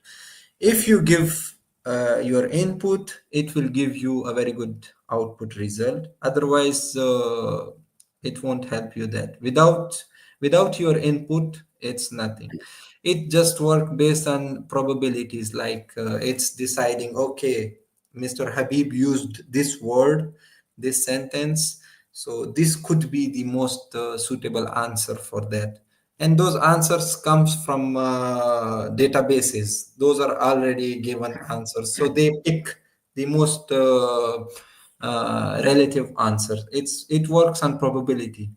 If you give your input, it will give you a very good output result. Otherwise it won't help you. That without your input, it's nothing. It just work based on probabilities. Like it's deciding, okay, Mr. Habib used this word, this sentence, so this could be the most suitable answer for that. And those answers comes from databases. Those are already given answers, so they pick the most relative answers. It works on probability.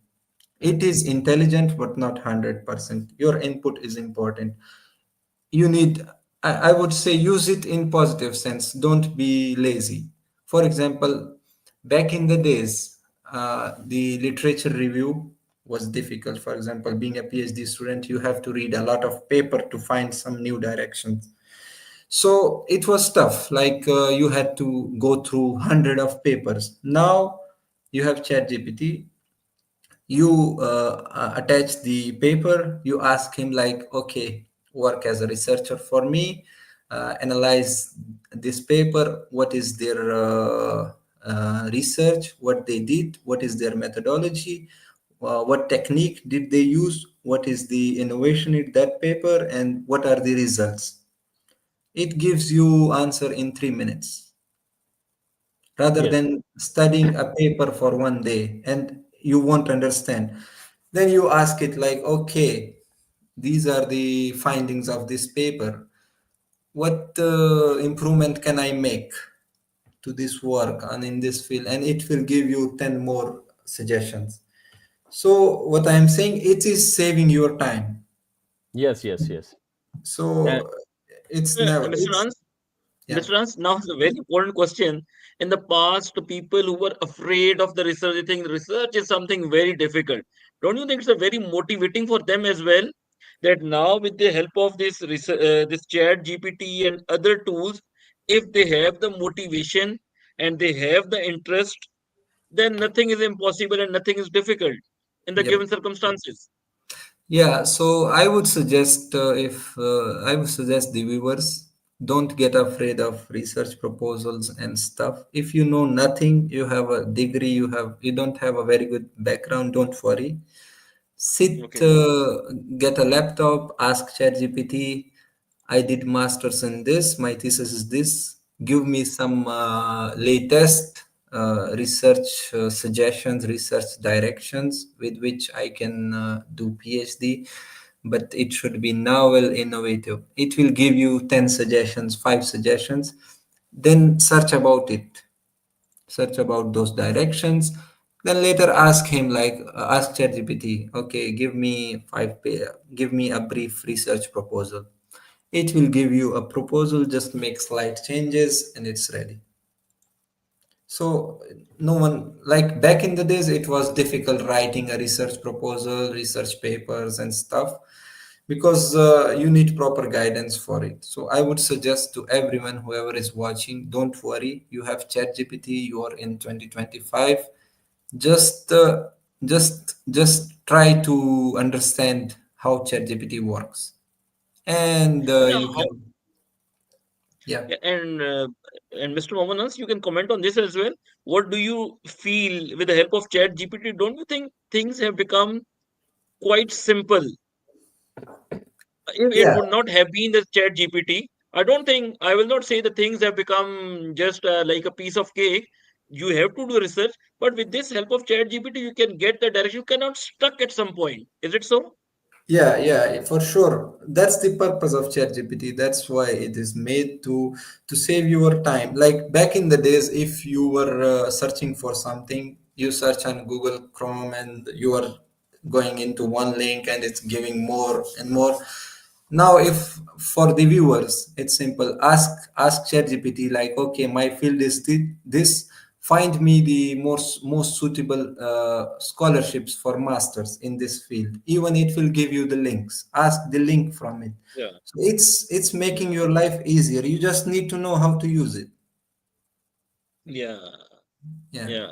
It is intelligent, but not 100%. Your input is important. You need I would say use it in positive sense. Don't be lazy. For example, back in the days, the literature review was difficult. For example, being a PhD student, you have to read a lot of paper to find some new directions. So it was tough. Like you had to go through hundred of papers. Now you have ChatGPT. You attach the paper. You ask him like, okay, work as a researcher for me, analyze this paper. What is their research, what they did, what is their methodology, what technique did they use, what is the innovation in that paper, and what are the results. It gives you answer in 3 minutes rather Yes. than studying a paper for 1 day and you won't understand. Then you ask it like, okay, these are the findings of this paper. What improvement can I make to this work and in this field? And it will give you 10 more suggestions. So what I'm saying, it is saving your time. Yes. Yes. Yes. Uh, So it's never, Mr. it's, Nance, yeah. Mr. Nance, now it's a very important question. In the past, the people who were afraid of the research, they think research is something very difficult. Don't you think it's a very motivating for them as well? That now, with the help of this Chat GPT and other tools, if they have the motivation and they have the interest, then nothing is impossible and nothing is difficult in the Yep. given circumstances. Yeah, so I would suggest if I would suggest the viewers don't get afraid of research proposals and stuff. If you know nothing, you have a degree, you don't have a very good background, don't worry. Sit, Okay. get a laptop, ask ChatGPT. I did masters in this. My thesis is this. Give me some latest research suggestions, research directions with which I can do PhD. But it should be novel, innovative. It will give you 10 suggestions, 5 suggestions. Then search about those directions. Then later ask him like ask ChatGPT, okay, give me a brief research proposal. It will give you a proposal, just make slight changes and it's ready. So no one, like back in the days it was difficult writing a research proposal, research papers and stuff, because you need proper guidance for it. So I would suggest to everyone, whoever is watching, don't worry, you have ChatGPT, you are in 2025. Just just try to understand how ChatGPT works, and Yeah, you can, yeah. yeah, and Mr. Mohammed, you can comment on this as well. What do you feel with the help of Chat GPT? Don't you think things have become quite simple? If it Yeah, would not have been the Chat GPT, I don't think I will not say the things have become just like a piece of cake. You have to do research, but with this help of Chat GPT, you can get the direction. You cannot stuck at some point. Is it so? yeah, for sure. That's the purpose of ChatGPT. That's why it is made to save your time. Like back in the days, if you were searching for something, you search on Google Chrome and you are going into one link and it's giving more and more. Now, if for the viewers, it's simple. Ask ChatGPT like, okay, my field is this. Find me the most suitable scholarships for masters in this field. Even it will give you the links. Ask the link from it. Yeah, So it's making your life easier. You just need to know how to use it. yeah, Yeah. yeah.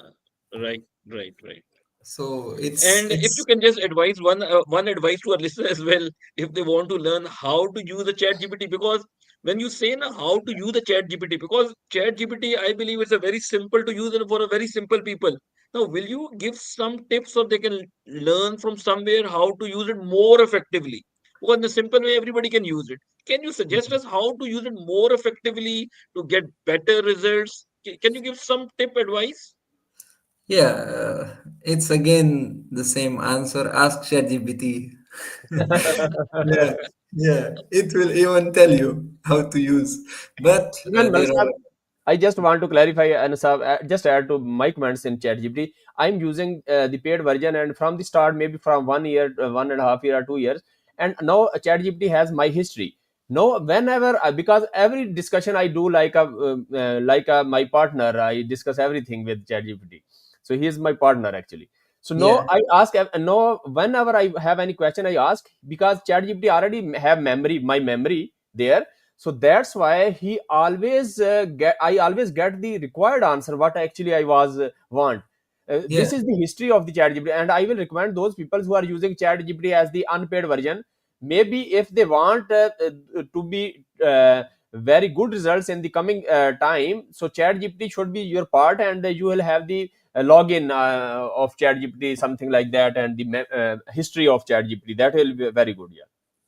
Right, right, right. So And if you it's can just advise one advice to our listeners as well, if they want to learn how to use the Chat GPT, because when you say now how to use the Chat GPT, because Chat GPT, I believe it's a very simple to use and for a very simple people. Now, will you give some tips so they can learn from somewhere how to use it more effectively? Because in a simple way, everybody can use it. Can you suggest us how to use it more effectively to get better results? Can you give some tip advice? yeah, it's again the same answer. Ask ChatGPT. Yeah, yeah, it will even tell you how to use. But Even there Mansab, are, I just want to clarify and just add to my comments in ChatGPT. I'm using the paid version, and from the start, maybe from 1 year, 1.5 year, or 2 years, and now ChatGPT has my history. No, whenever because every discussion I do like my partner, I discuss everything with ChatGPT. So he is my partner actually. So no, Yeah, I ask no whenever I have any question I ask, because ChatGPT already have memory, my memory there. So that's why he always get I always get the required answer what actually I was want. This yeah, is the history of the ChatGPT, and I will recommend those people who are using ChatGPT as the unpaid version. Maybe if they want to be very good results in the coming time, so ChatGPT should be your part, and you will have the login of ChatGPT, something like that, and the history of ChatGPT. That will be very good. Yeah.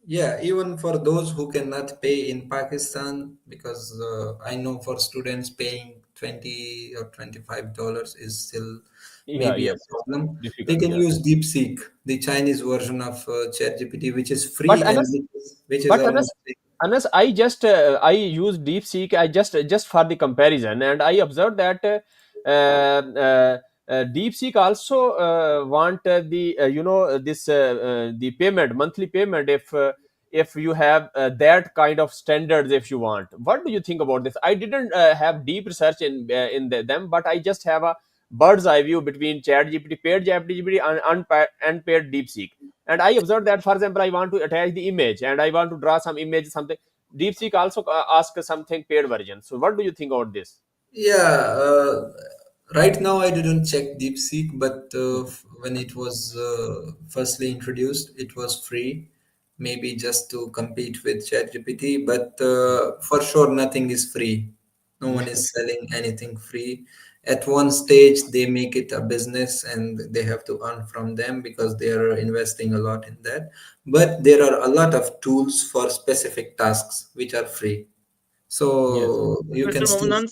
yeah. Even for those who cannot pay in Pakistan, because I know for students paying $20 or $25 is still Yeah. maybe a Yes. Yes. problem. They Difficult. can Yeah. use DeepSeek, the Chinese version of ChatGPT, which is But free and Anas, which is but Anas, almost free. Anas, I use DeepSeek. I just for the comparison, and I observed that DeepSeek also want the this the payment, monthly payment, if you have that kind of standards, if you want. What do you think about this? I didn't have deep research in them, but I just have a bird's eye view between ChatGPT, paid ChatGPT, and unpaid DeepSeek. And I observed that, for example, I want to attach the image and I want to draw some image, something. DeepSeek also asks something paid version. So what do you think about this? Yeah, right now I didn't check DeepSeek, but when it was firstly introduced, it was free, maybe just to compete with ChatGPT. But for sure, nothing is free. No one is selling anything free. At one stage, they make it a business and they have to earn from them because they are investing a lot in that. But there are a lot of tools for specific tasks which are free. Yes. So But you can Mr. still. Mohammed,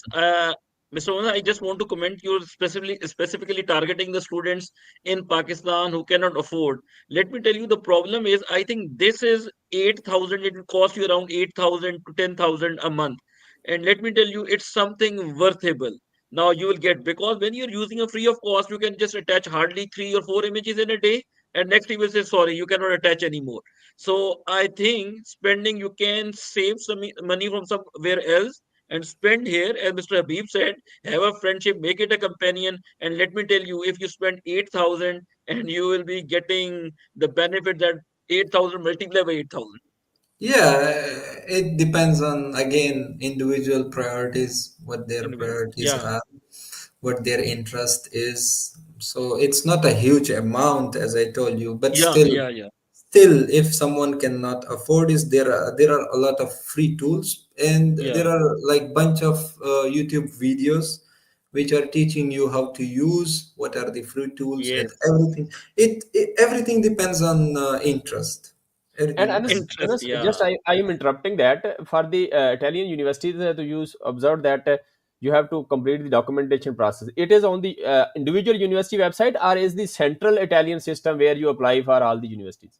Mr. Mohammed, I just want to comment. You're specifically targeting the students in Pakistan who cannot afford. Let me tell you, the problem is, I think this is 8,000. It will cost you around 8,000 to 10,000 a month. And let me tell you, it's something worthable. Now you will get, because when you're using a free of cost, you can just attach hardly 3 or 4 images in a day, and next you will say, sorry, you cannot attach anymore. So I think spending, you can save some money from somewhere else and spend here. As Mr. Habib said, have a friendship, make it a companion. And let me tell you, if you spend 8,000, and you will be getting the benefit that 8,000 multiplied by 8,000 Yeah, it depends on again individual priorities, what their individual. priorities Yeah, are, what their interest is. So it's not a huge amount, as I told you, but yeah, still, yeah, yeah, still, if someone cannot afford, is there are a lot of free tools, and yeah. there are like bunch of YouTube videos which are teaching you how to use what are the free tools and Yes. everything. It everything depends on interest. And Everything depends. Interest, Just yeah. I am interrupting that for the Italian universities to use observe that you have to complete the documentation process. It is on the individual university website, or is the central Italian system where you apply for all the universities?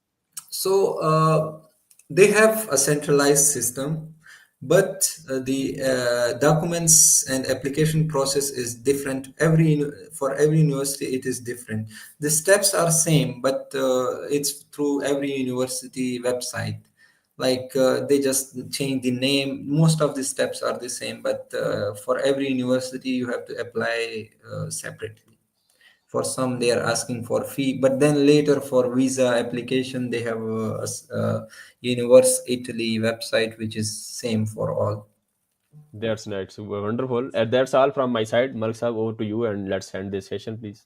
So they have a centralized system, but the documents and application process is different. For every university, it is different. The steps are same, but it's through every university website. Like they just change the name. Most of the steps are the same, but for every university, you have to apply separately. For some they are asking for fee, but then later for visa application they have a universe italy website which is same for all. That's nice, wonderful. That's all from my side. Malk Saab, over to you, and let's end this session, please.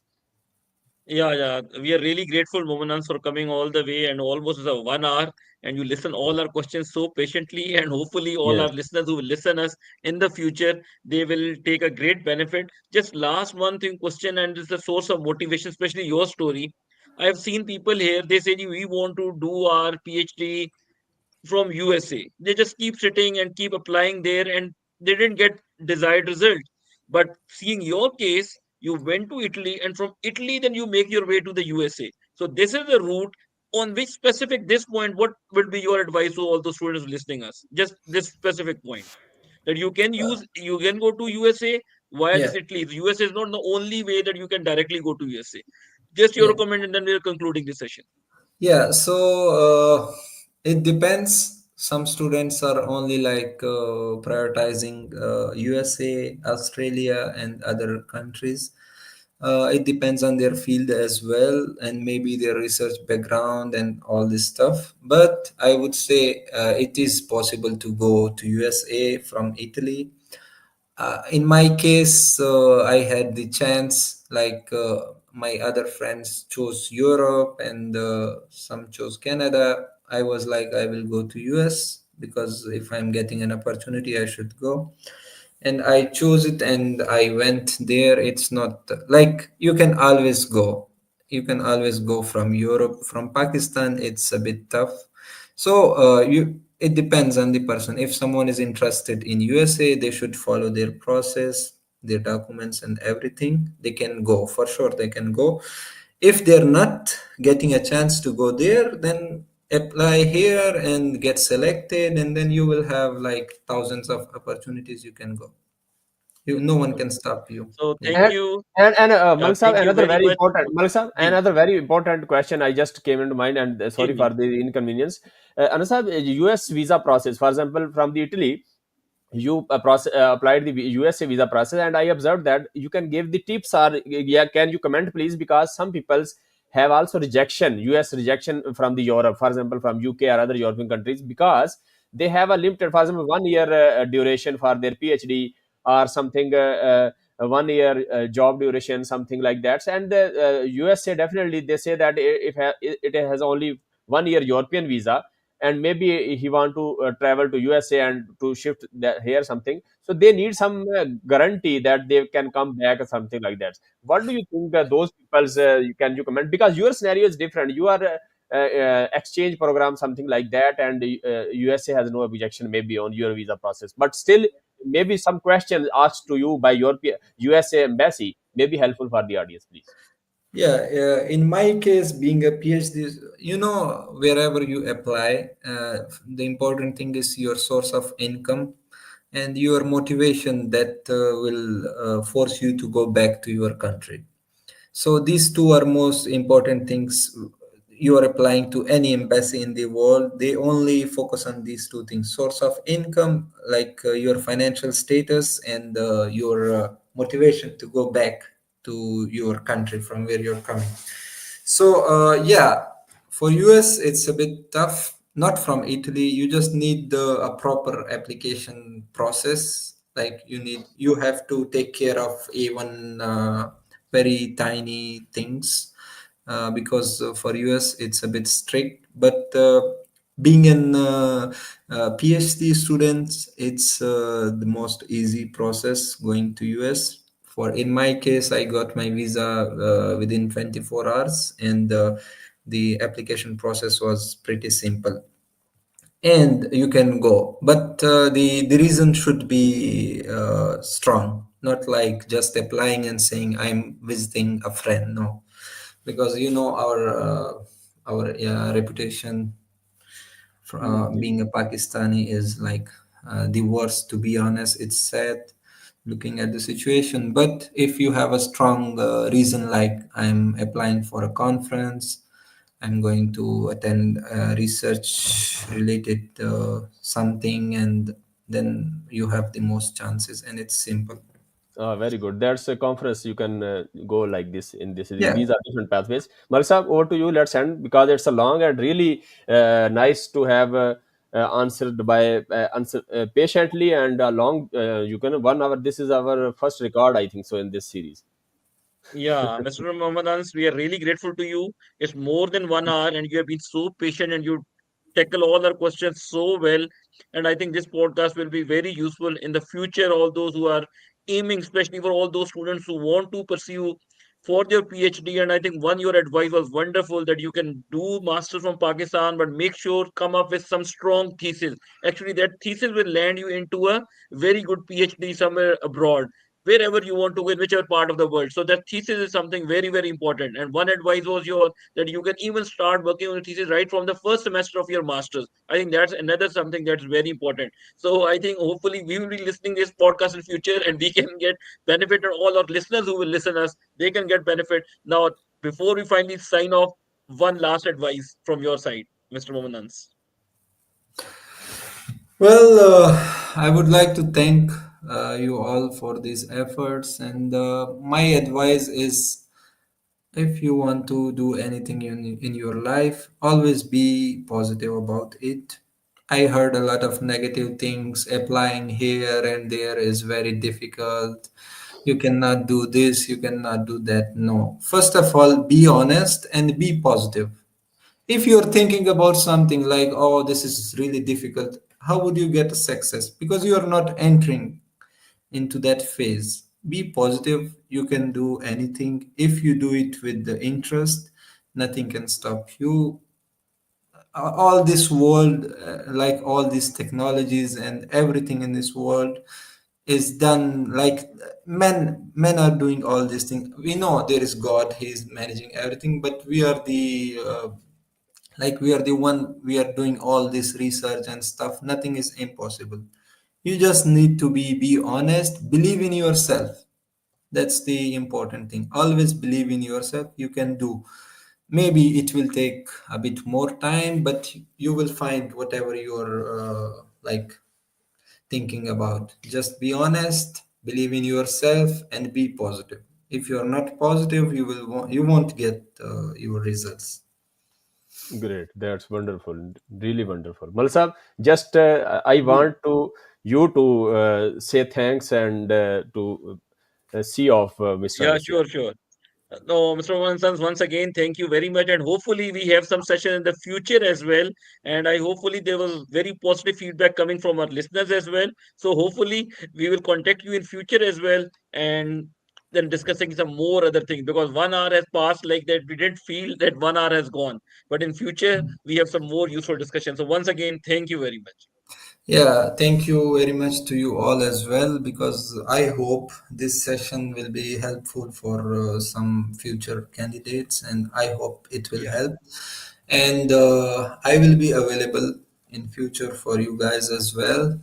Yeah, yeah. We are really grateful, Mominans, for coming all the way and almost a 1 hour. And you listen all our questions so patiently. And hopefully, all our Yes. listeners who will listen us in the future, they will take a great benefit. Just last one thing question, and it's the source of motivation, especially your story. I have seen people here. They say we want to do our PhD from USA. They just keep sitting and keep applying there, and they didn't get desired result. But seeing your case, you went to Italy, and from Italy, then you make your way to the USA. So this is the route on which specific this point. What would be your advice to all the students listening us? Just this specific point that you can go to USA via Yeah, this Italy. The USA is not the only way that you can directly go to USA. Just yeah, your comment, and then we're concluding this session. yeah. So it depends. Some students are only like prioritizing USA, Australia, and other countries. It depends on their field as well, and maybe their research background and all this stuff. But I would say it is possible to go to USA from Italy. In my case, I had the chance, like my other friends chose Europe and some chose Canada. I was like, I will go to US because if I'm getting an opportunity, I should go. And I chose it and I went there. It's not like you can always go. You can always go from Europe. From Pakistan, it's a bit tough. So you it depends on the person. If someone is interested in USA, they should follow their process, their documents and everything. They can go for sure. They can go. If they're not getting a chance to go there, then apply here and get selected, and then you will have like thousands of opportunities you can go. No one can stop you. So Yeah. thank And you. Malik Sahab, Thank you another very very much. important Malik Sahab, Ji, another very important question I just came into mind, and ji, sorry ji. for the inconvenience. Anand Sahab, US visa process, for example, from the Italy, you applied the USA visa process, and I observed that you can give the tips, or yeah, can you comment please, because some people's have also rejection, US rejection from the Europe, for example, from UK or other European countries, because they have a limited, for example, 1 year duration for their PhD, or something, 1 year job duration, something like that. And the USA, definitely they say that if it has only 1 year European visa, and maybe he want to travel to USA and to shift that here something, so they need some guarantee that they can come back or something like that. What do you think, those people's, can you comment, because your scenario is different, you are exchange program, something like that, and USA has no objection maybe on your visa process, but still maybe some questions asked to you by your USA embassy may be helpful for the audience, please. Yeah, in my case, being a PhD, wherever you apply, the important thing is your source of income and your motivation that will force you to go back to your country. So these two are most important things. You are applying to any embassy in the world, they only focus on these two things: source of income, like your financial status, and your motivation to go back to your country from where you're coming. So yeah, for US it's a bit tough. Not from Italy. You just need a proper application process. Like you have to take care of even very tiny things because for US it's a bit strict. But being an PhD student, it's the most easy process going to US. For in my case, I got my visa within 24 hours, and the application process was pretty simple. And you can go, but the reason should be strong, not like just applying and saying I'm visiting a friend. No, because our reputation for being a Pakistani is like the worst. To be honest, it's sad looking at the situation. But if you have a strong reason, like I'm applying for a conference, I'm going to attend research related something, and then you have the most chances, and it's simple. Very good. That's a conference. You can go like this in this. Yeah. These are different pathways. Malsa, over to you. Let's end, because it's a long and really nice to have answered by answer patiently, and long. You can 1 hour. This is our first record, I think so, in this series. Yeah, Mr. Mohammed Ans, we are really grateful to you. It's more than 1 hour, and you have been so patient and you tackle all our questions so well. And I think this podcast will be very useful in the future. All those who are aiming, especially for all those students who want to pursue for their PhD. And I think one, your advice was wonderful that you can do masters from Pakistan, but make sure come up with some strong thesis. Actually, that thesis will land you into a very good PhD somewhere abroad, wherever you want to go, in whichever part of the world. So that thesis is something very, very important. And one advice was your that you can even start working on a thesis right from the first semester of your masters. I think that's another something that's very important. So I think hopefully we will be listening this podcast in future, and we can get benefit, and all our listeners who will listen us, they can get benefit. Now, before we finally sign off, one last advice from your side, Mr. Mohammed Ans. Well, I would like to thank you all for these efforts, and my advice is if you want to do anything in your life, always be positive about it. I heard a lot of negative things. Applying here and there is very difficult. You cannot do this, you cannot do that. No. First of all, be honest and be positive. If you're thinking about something like, oh, this is really difficult, how would you get a success? Because you are not entering into that phase. Be positive. You can do anything. If you do it with the interest, nothing can stop you. All this world, like all these technologies and everything in this world, is done like men are doing all these things. We know there is God, He is managing everything, but we are the we are the one, we are doing all this research and stuff. Nothing is impossible. You just need to be honest, believe in yourself. That's the important thing. Always believe in yourself. You can do. Maybe it will take a bit more time, but you will find whatever you're thinking about. Just be honest, believe in yourself, and be positive. If you're not positive, you won't get your results. Great, that's wonderful, really wonderful. Malsab, just I Yeah, want to you to say thanks and to see off Mr. yeah, Anas here. sure, sure. No, Mr. Mansans, once again, thank you very much. And hopefully, we have some session in the future as well. And I hopefully there was very positive feedback coming from our listeners as well. So hopefully, we will contact you in future as well, and then discussing some more other things, because 1 hour has passed like that. We didn't feel that 1 hour has gone. But in future, we have some more useful discussion. So once again, thank you very much. Yeah, thank you very much to you all as well, because I hope this session will be helpful for some future candidates, and I hope it will Yeah, help. And I will be available in future for you guys as well.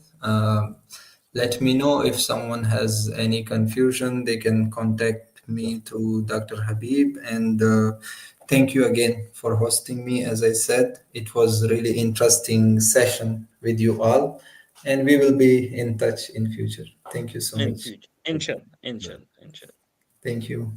Let me know if someone has any confusion. They can contact me through Dr. Habib. And thank you again for hosting me. As I said, it was really interesting session with you all, and we will be in touch in future. Thank you so in much. future. Inshallah, inshallah, inshallah. Thank you.